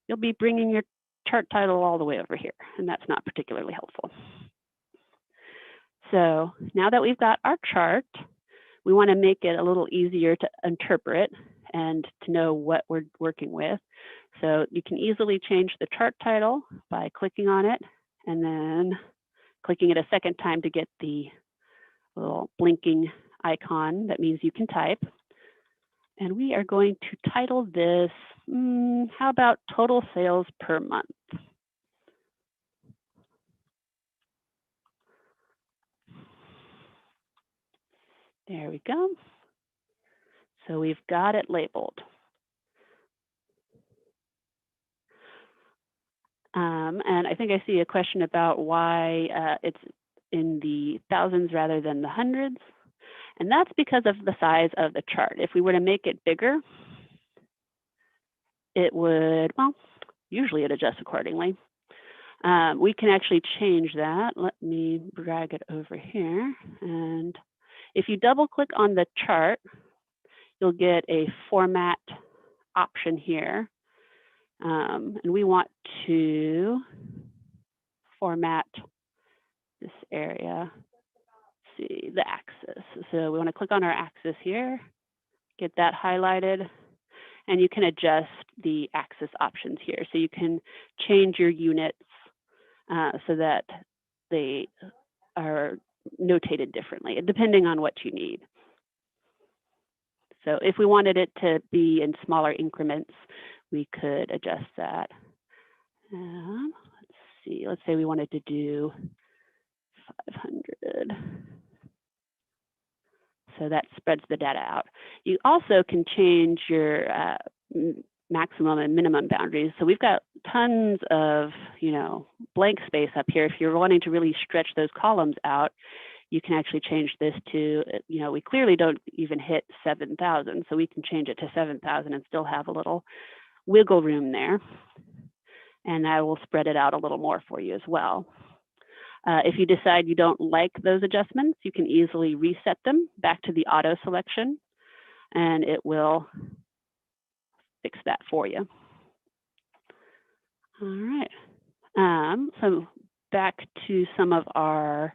you'll be bringing your chart title all the way over here, and that's not particularly helpful. So now that we've got our chart, we want to make it a little easier to interpret and to know what we're working with. So you can easily change the chart title by clicking on it and then clicking it a second time to get the little blinking icon. That means you can type. And we are going to title this, how about total sales per month? There we go. So we've got it labeled. And I think I see a question about why it's in the thousands rather than the hundreds. And that's because of the size of the chart. If we were to make it bigger, it would, well, usually it adjusts accordingly. We can actually change that. Let me drag it over here. And if you double click on the chart, you'll get a format option here. And we want to format this area. Let's see, the axis. So we want to click on our axis here, get that highlighted, and you can adjust the axis options here. So you can change your units so that they are notated differently, depending on what you need. So if we wanted it to be in smaller increments, we could adjust that. Let's see, let's say we wanted to do 500. So that spreads the data out. You also can change your maximum and minimum boundaries. So we've got tons of, blank space up here. If you're wanting to really stretch those columns out, you can actually change this to, we clearly don't even hit 7,000. So we can change it to 7,000 and still have a little wiggle room there. And that will spread it out a little more for you as well. If you decide you don't like those adjustments, you can easily reset them back to the auto selection, and it will fix that for you. All right. So back to some of our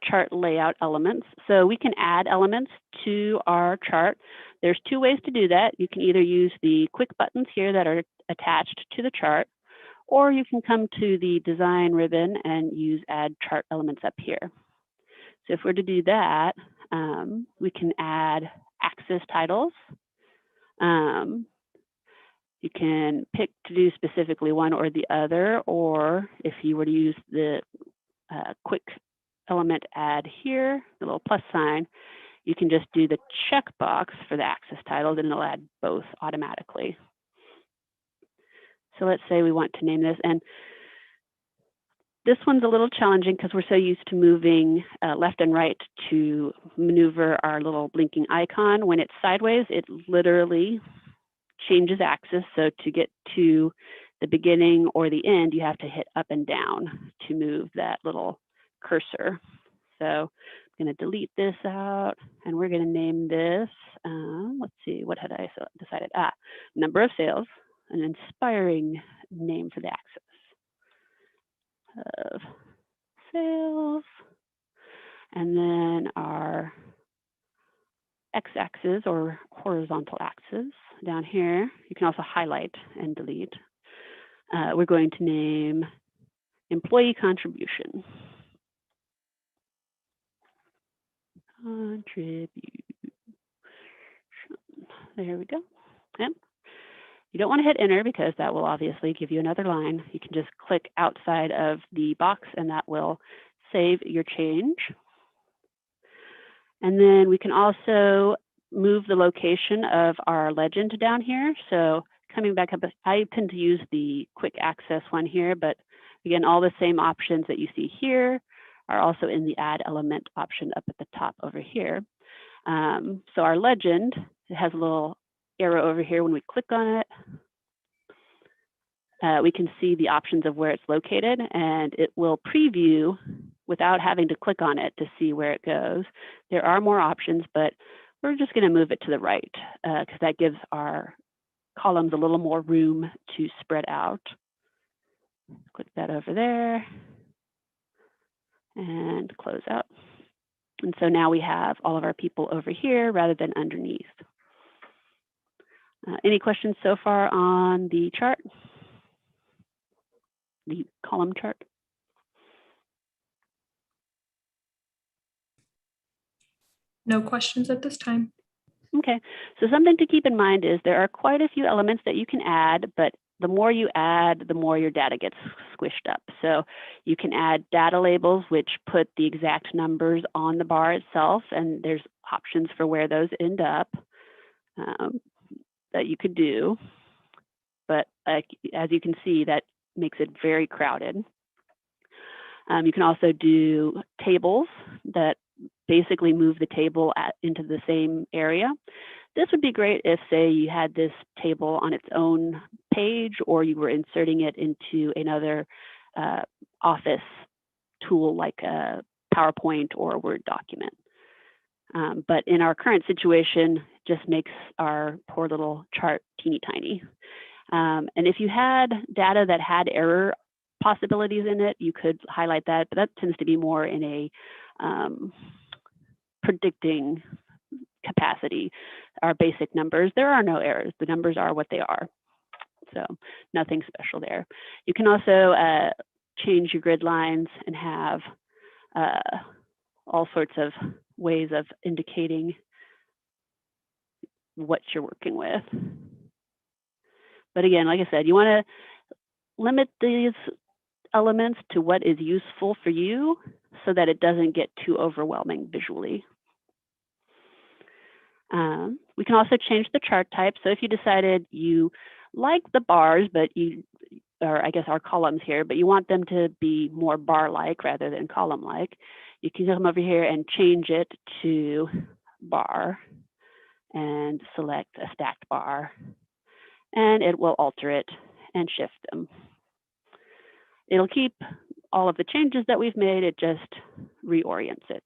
chart layout elements. So we can add elements to our chart. There's two ways to do that. You can either use the quick buttons here that are attached to the chart, or you can come to the design ribbon and use add chart elements up here. So if we're to do that, we can add axis titles. You can pick to do specifically one or the other, or if you were to use the quick element add here, the little plus sign, you can just do the checkbox for the axis titles and it'll add both automatically. So let's say we want to name this, and this one's a little challenging because we're so used to moving left and right to maneuver our little blinking icon. When it's sideways, it literally changes axis. So to get to the beginning or the end, you have to hit up and down to move that little cursor. So I'm going to delete this out, and we're going to name this, let's see, what had I decided? Number of sales, an inspiring name for the axis of sales. And then our x-axis or horizontal axis down here, you can also highlight and delete. We're going to name employee contribution. There we go. And you don't want to hit enter because that will obviously give you another line. You can just click outside of the box and that will save your change. And then we can also move the location of our legend down here. So coming back up, I tend to use the quick access one here, but again, all the same options that you see here are also in the add element option up at the top over here. So our legend, it has a little arrow over here. When we click on it, we can see the options of where it's located, and it will preview without having to click on it to see where it goes. There are more options, but we're just going to move it to the right because that gives our columns a little more room to spread out. Click that over there and close out. And so now we have all of our people over here rather than underneath. Any questions so far on the chart? The column chart? No questions at this time. Okay, so something to keep in mind is there are quite a few elements that you can add, but the more you add, the more your data gets squished up. So you can add data labels, which put the exact numbers on the bar itself, and there's options for where those end up that you could do. But as you can see, that makes it very crowded. You can also do tables that basically move the table into the same area. This would be great if, say, you had this table on its own page or you were inserting it into another Office tool like a PowerPoint or a Word document. But in our current situation, it just makes our poor little chart teeny tiny. And if you had data that had error possibilities in it, you could highlight that, but that tends to be more in a predicting capacity. Our basic numbers, there are no errors. The numbers are what they are. So nothing special there. You can also change your grid lines and have all sorts of ways of indicating what you're working with. But again, like I said, you want to limit these elements to what is useful for you so that it doesn't get too overwhelming visually. We can also change the chart type. So if you decided you like the bars, but or I guess our columns here, but you want them to be more bar-like rather than column-like, you can come over here and change it to bar and select a stacked bar, and it will alter it and shift them. It'll keep all of the changes that we've made, it just reorients it.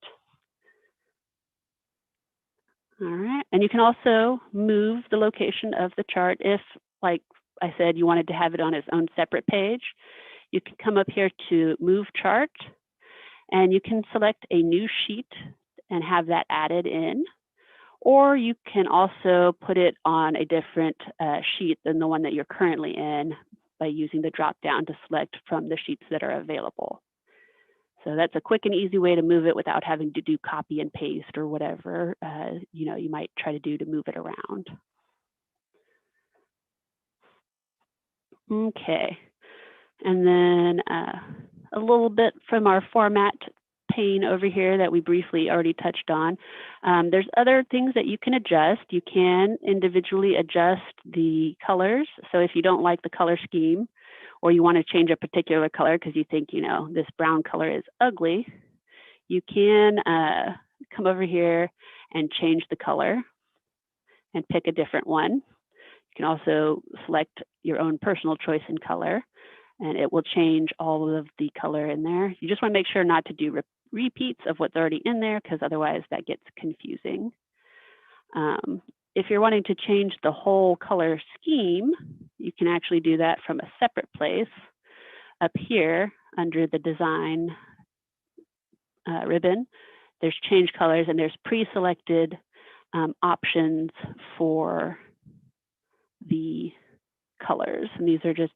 All right, and you can also move the location of the chart if, like I said, you wanted to have it on its own separate page. You can come up here to Move Chart, and you can select a new sheet and have that added in. Or you can also put it on a different sheet than the one that you're currently in by using the drop down to select from the sheets that are available. So that's a quick and easy way to move it without having to do copy and paste or whatever you might try to do to move it around. Okay, and then a little bit from our format pane over here that we briefly already touched on. There's other things that you can adjust. You can individually adjust the colors. So if you don't like the color scheme, or you want to change a particular color because you think, this brown color is ugly, you can come over here and change the color and pick a different one. You can also select your own personal choice in color, and it will change all of the color in there. You just want to make sure not to do repeats of what's already in there because otherwise that gets confusing. If you're wanting to change the whole color scheme, you can actually do that from a separate place up here under the design ribbon. There's change colors and there's pre-selected options for the colors. And these are just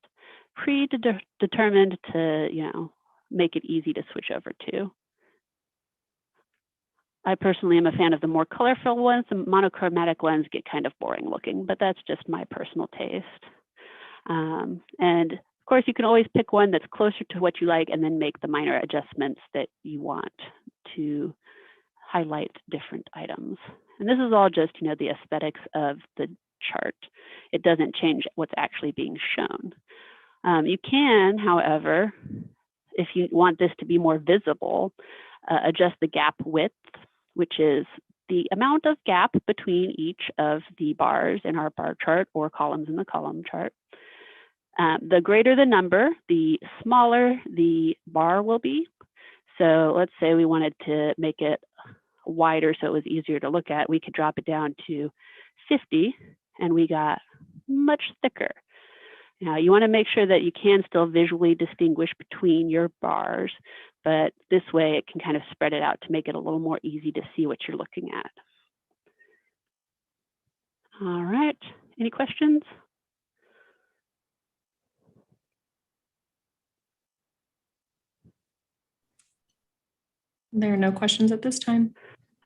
predetermined to, make it easy to switch over to. I personally am a fan of the more colorful ones. The monochromatic ones get kind of boring looking, but that's just my personal taste. And of course, you can always pick one that's closer to what you like and then make the minor adjustments that you want to highlight different items. And this is all just, the aesthetics of the chart. It doesn't change what's actually being shown. You can, however, if you want this to be more visible, adjust the gap width, which is the amount of gap between each of the bars in our bar chart or columns in the column chart. The greater the number, the smaller the bar will be. So let's say we wanted to make it wider so it was easier to look at. We could drop it down to 50 and we got much thicker. Now you want to make sure that you can still visually distinguish between your bars, but this way it can kind of spread it out to make it a little more easy to see what you're looking at. All right, any questions? There are no questions at this time.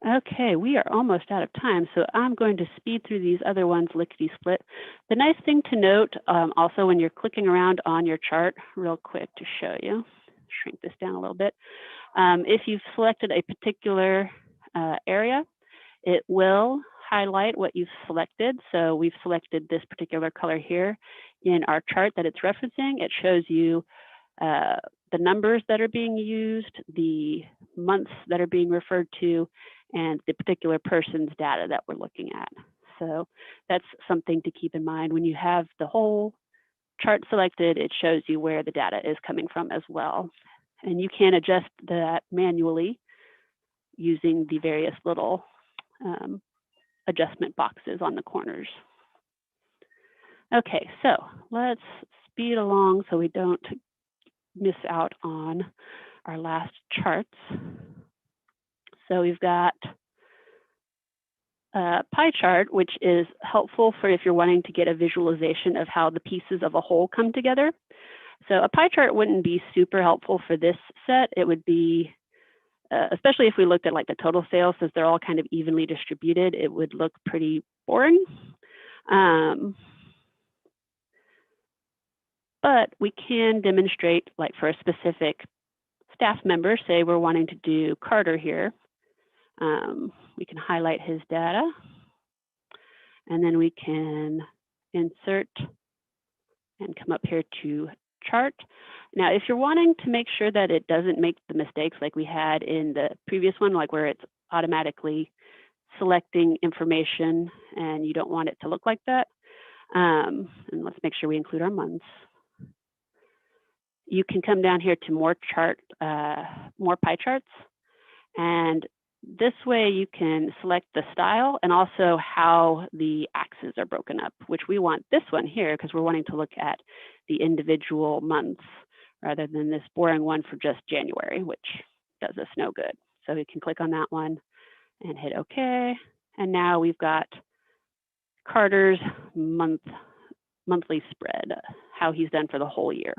Okay, we are almost out of time, so I'm going to speed through these other ones lickety-split. The nice thing to note also when you're clicking around on your chart, real quick to show you, shrink this down a little bit. If you've selected a particular area, it will highlight what you've selected. So we've selected this particular color here in our chart that it's referencing. It shows you the numbers that are being used, the months that are being referred to, and the particular person's data that we're looking at. So that's something to keep in mind. When you have the whole chart selected, it shows you where the data is coming from as well. And you can adjust that manually using the various little adjustment boxes on the corners. Okay, so let's speed along so we don't miss out on our last charts. So we've got a pie chart, which is helpful for if you're wanting to get a visualization of how the pieces of a whole come together. So a pie chart wouldn't be super helpful for this set. It would be, especially if we looked at like the total sales, since they're all kind of evenly distributed, it would look pretty boring. But we can demonstrate, like for a specific staff member, say we're wanting to do Carter here. We can highlight his data, and then we can insert and come up here to chart. Now, if you're wanting to make sure that it doesn't make the mistakes like we had in the previous one, like where it's automatically selecting information and you don't want it to look like that, and let's make sure we include our months. You can come down here to more pie charts, and this way you can select the style and also how the axes are broken up, which we want this one here because we're wanting to look at the individual months rather than this boring one for just January, which does us no good. So we can click on that one and hit OK. And now we've got Carter's monthly spread, how he's done for the whole year.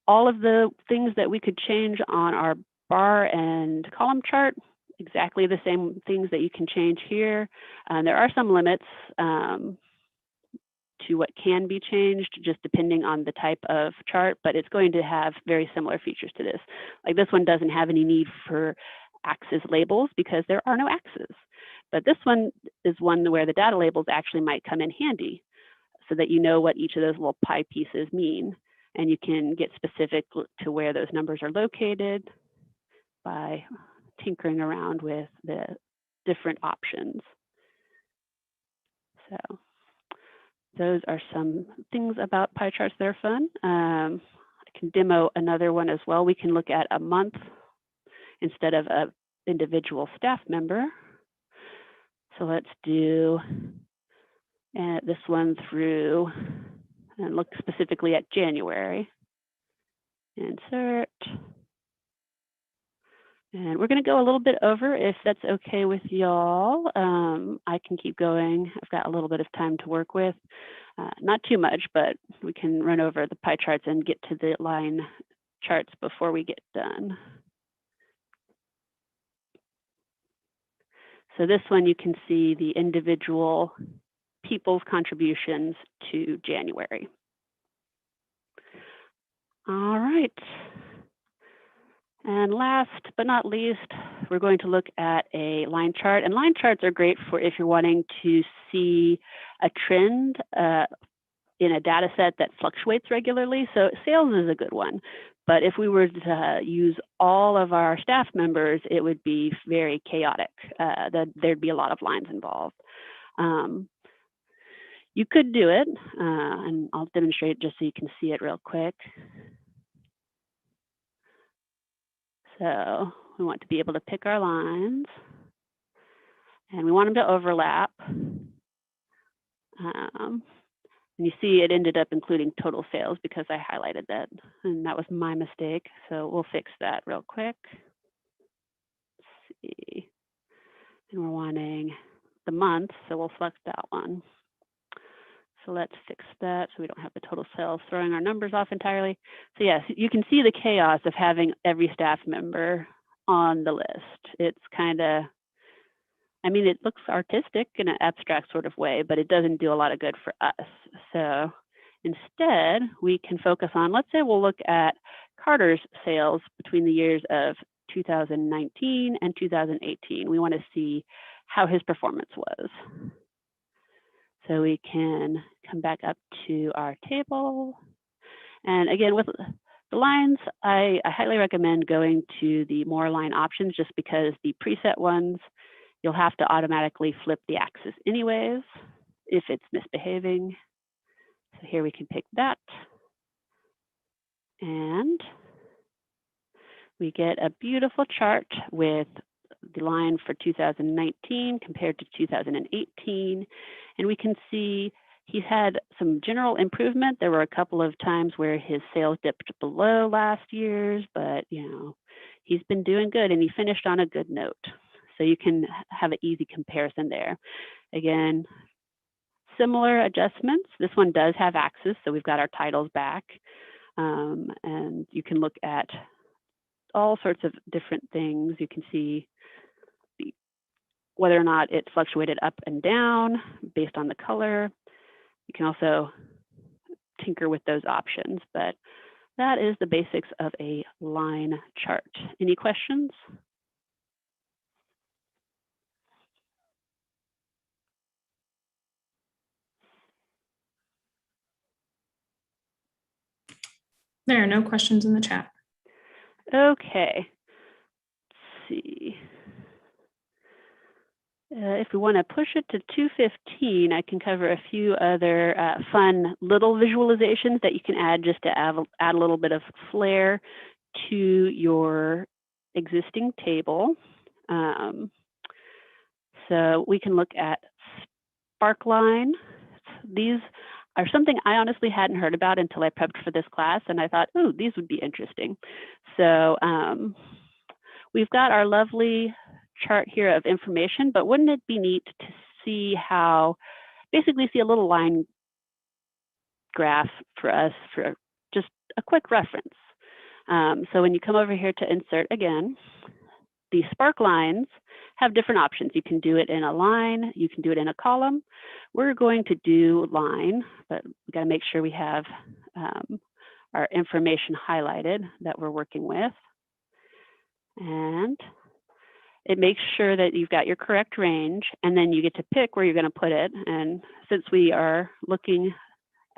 All of the things that we could change on our bar and column chart, exactly the same things that you can change here. There are some limits to what can be changed just depending on the type of chart, but it's going to have very similar features to this. Like this one doesn't have any need for axis labels because there are no axes. But this one is one where the data labels actually might come in handy so that you know what each of those little pie pieces mean. And you can get specific to where those numbers are located by tinkering around with the different options. So those are some things about pie charts that are fun. I can demo another one as well. We can look at a month instead of an individual staff member. So let's do this one through and look specifically at January. Insert. And we're going to go a little bit over if that's okay with y'all. I can keep going. I've got a little bit of time to work with. Not too much, but we can run over the pie charts and get to the line charts before we get done. So this one, you can see the individual people's contributions to January. All right. And last but not least, we're going to look at a line chart. And line charts are great for if you're wanting to see a trend in a data set that fluctuates regularly. So sales is a good one. But if we were to use all of our staff members, it would be very chaotic. There'd be a lot of lines involved. You could do it, and I'll demonstrate just so you can see it real quick. So we want to be able to pick our lines, and we want them to overlap. And you see it ended up including total sales because I highlighted that, and that was my mistake. So we'll fix that real quick. Let's see. And we're wanting the month, so we'll select that one. So let's fix that so we don't have the total sales throwing our numbers off entirely. So yes, you can see the chaos of having every staff member on the list. It's kind of, I mean, it looks artistic in an abstract sort of way, but it doesn't do a lot of good for us. So instead, we can focus on, let's say we'll look at Carter's sales between the years of 2019 and 2018. We want to see how his performance was. So we can come back up to our table. And again, with the lines, I highly recommend going to the more line options just because the preset ones, you'll have to automatically flip the axis anyways if it's misbehaving. So here we can pick that. And we get a beautiful chart with the line for 2019 compared to 2018. And we can see he's had some general improvement. There were a couple of times where his sales dipped below last year's, but he's been doing good and he finished on a good note. So you can have an easy comparison there. Again, similar adjustments. This one does have axis, so we've got our titles back. And you can look at all sorts of different things. You can see whether or not it fluctuated up and down based on the color. You can also tinker with those options, but that is the basics of a line chart. Any questions? There are no questions in the chat. Okay. Let's see. If we want to push it to 2:15, I can cover a few other fun little visualizations that you can add just to add a little bit of flair to your existing table. So we can look at Sparkline. These are something I honestly hadn't heard about until I prepped for this class, and I thought, oh, these would be interesting. So we've got our lovely chart here of information, but wouldn't it be neat to see how, basically see a little line graph for us for just a quick reference. So when you come over here to insert again, the spark lines have different options. You can do it in a line, you can do it in a column. We're going to do line, but we got to make sure we have our information highlighted that we're working with. And it makes sure that you've got your correct range, and then you get to pick where you're going to put it. And since we are looking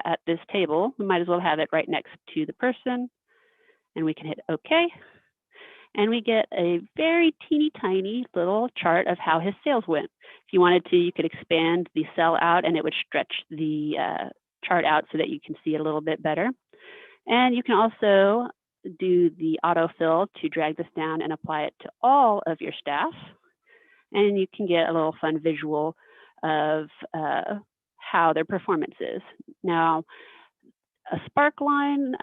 at this table, we might as well have it right next to the person, and we can hit OK. And we get a very teeny tiny little chart of how his sales went. If you wanted to, you could expand the cell out and it would stretch the chart out so that you can see it a little bit better. And you can also do the autofill to drag this down and apply it to all of your staff. And you can get a little fun visual of how their performance is. Now, a Sparkline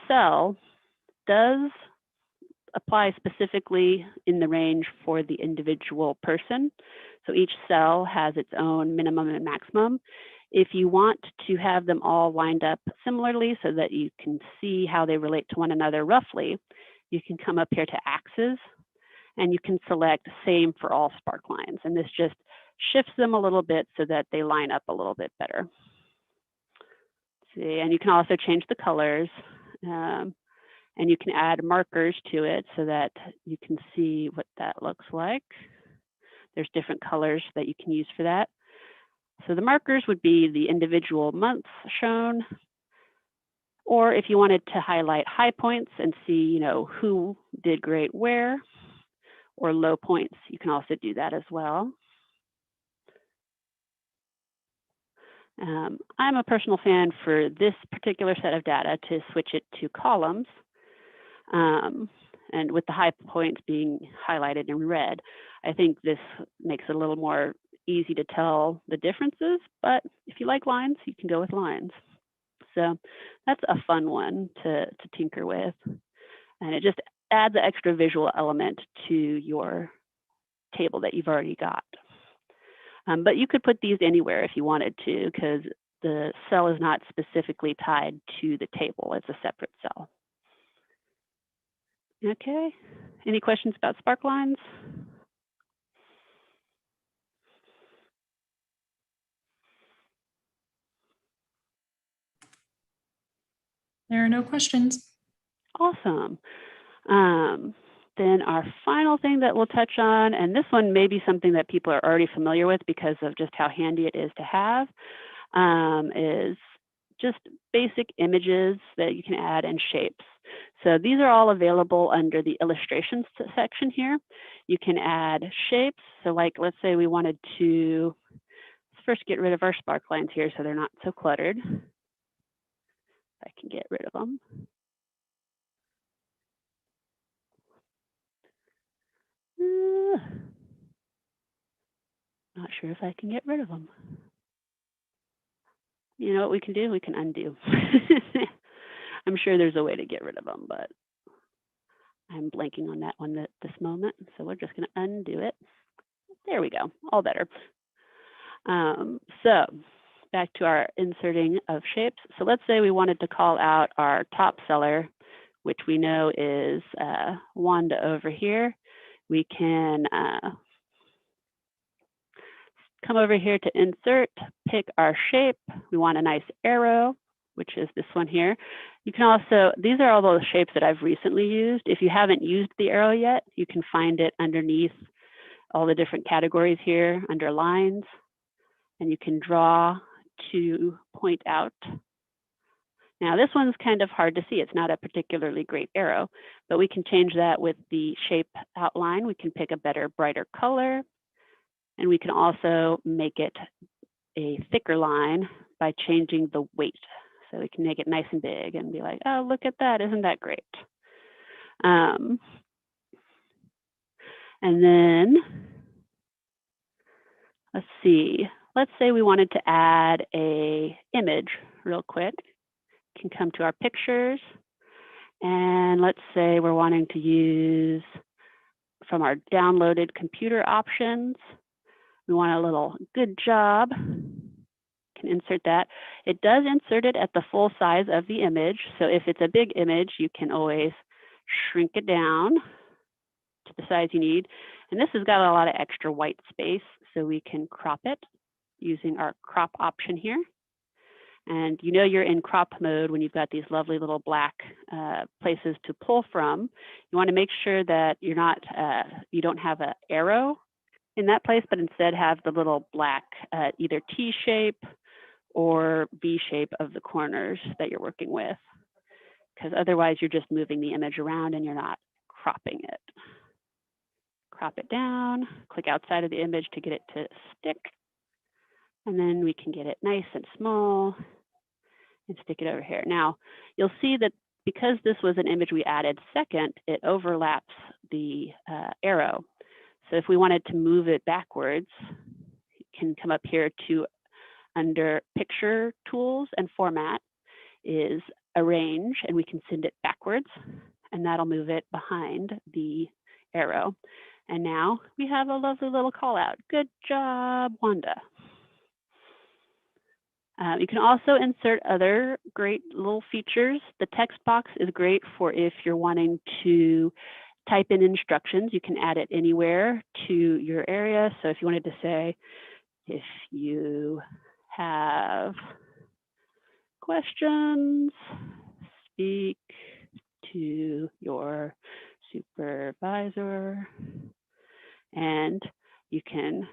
cell does apply specifically in the range for the individual person. So each cell has its own minimum and maximum. If you want to have them all lined up similarly so that you can see how they relate to one another roughly, you can come up here to axes and you can select same for all spark lines. And this just shifts them a little bit so that they line up a little bit better. See, and you can also change the colors. And you can add markers to it so that you can see what that looks like. There's different colors that you can use for that. So the markers would be the individual months shown, or if you wanted to highlight high points and see, who did great where, or low points, you can also do that as well. I'm a personal fan for this particular set of data to switch it to columns. And with the high points being highlighted in red, I think this makes it a little more easy to tell the differences, but if you like lines, you can go with lines. So that's a fun one to tinker with. And it just adds an extra visual element to your table that you've already got. But you could put these anywhere if you wanted to, because the cell is not specifically tied to the table. It's a separate cell. Okay, any questions about Sparklines? There are no questions. Awesome. Then our final thing that we'll touch on, and this one may be something that people are already familiar with because of just how handy it is to have, is just basic images that you can add and shapes. So these are all available under the illustrations section here. You can add shapes. So like, let's say we wanted to first get rid of our sparklines here so they're not so cluttered. If I can get rid of them. Not sure if I can get rid of them. You know what we can do? We can undo. I'm sure there's a way to get rid of them, but I'm blanking on that one at this moment. So we're just going to undo it. There we go. All better. So back to our inserting of shapes. So let's say we wanted to call out our top seller, which we know is Wanda over here. We can come over here to insert, pick our shape. We want a nice arrow, which is this one here. You can also, these are all those shapes that I've recently used. If you haven't used the arrow yet, you can find it underneath all the different categories here under lines, and you can draw to point out. Now this one's kind of hard to see. It's not a particularly great arrow, but we can change that with the shape outline. We can pick a better, brighter color, and we can also make it a thicker line by changing the weight. So we can make it nice and big and be like, oh, look at that, isn't that great? And then, let's see, let's say we wanted to add a image real quick. We can come to our pictures, and let's say we're wanting to use from our downloaded computer options. We want a little good job. Can insert that. It does insert it at the full size of the image. So if it's a big image, you can always shrink it down to the size you need. And this has got a lot of extra white space, so we can crop it using our crop option here. And you know you're in crop mode when you've got these lovely little black places to pull from. You want to make sure that you're not, you don't have an arrow in that place, but instead have the little black either T shape or V shape of the corners that you're working with, because otherwise you're just moving the image around and you're not cropping it. Crop it down, click outside of the image to get it to stick, and then we can get it nice and small and stick it over here. Now, you'll see that because this was an image we added second, it overlaps the arrow. So if we wanted to move it backwards, you can come up here to under Picture Tools and Format is Arrange, and we can send it backwards, and that'll move it behind the arrow. And now we have a lovely little call out. Good job, Wanda. You can also insert other great little features. The text box is great for if you're wanting to type in instructions. You can add it anywhere to your area. So if you wanted to say, if you have questions, speak to your supervisor, and you can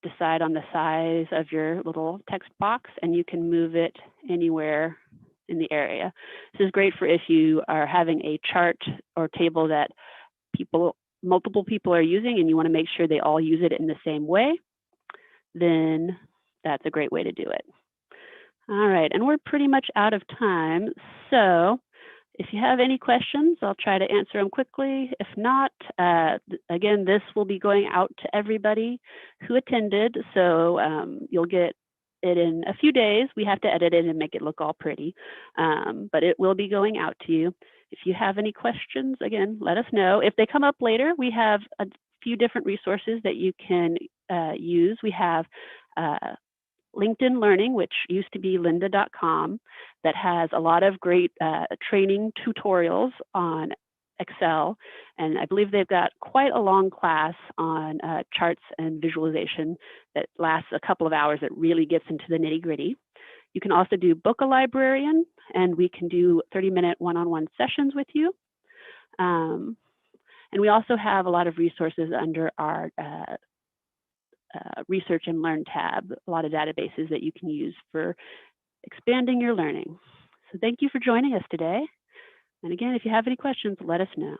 decide on the size of your little text box, and you can move it anywhere in the area. This is great for if you are having a chart or table that multiple people are using and you want to make sure they all use it in the same way, then that's a great way to do it. All right, and we're pretty much out of time. So if you have any questions, I'll try to answer them quickly. If not, again, this will be going out to everybody who attended. So you'll get it in a few days. We have to edit it and make it look all pretty, but it will be going out to you. If you have any questions, again, let us know. If they come up later, we have a few different resources that you can use. We have LinkedIn Learning, which used to be lynda.com, that has a lot of great training tutorials on Excel. And I believe they've got quite a long class on charts and visualization that lasts a couple of hours that really gets into the nitty gritty. You can also do Book a Librarian, and we can do 30-minute one-on-one sessions with you. And we also have a lot of resources under our Research and Learn tab, a lot of databases that you can use for expanding your learning. So thank you for joining us today. And again, if you have any questions, let us know.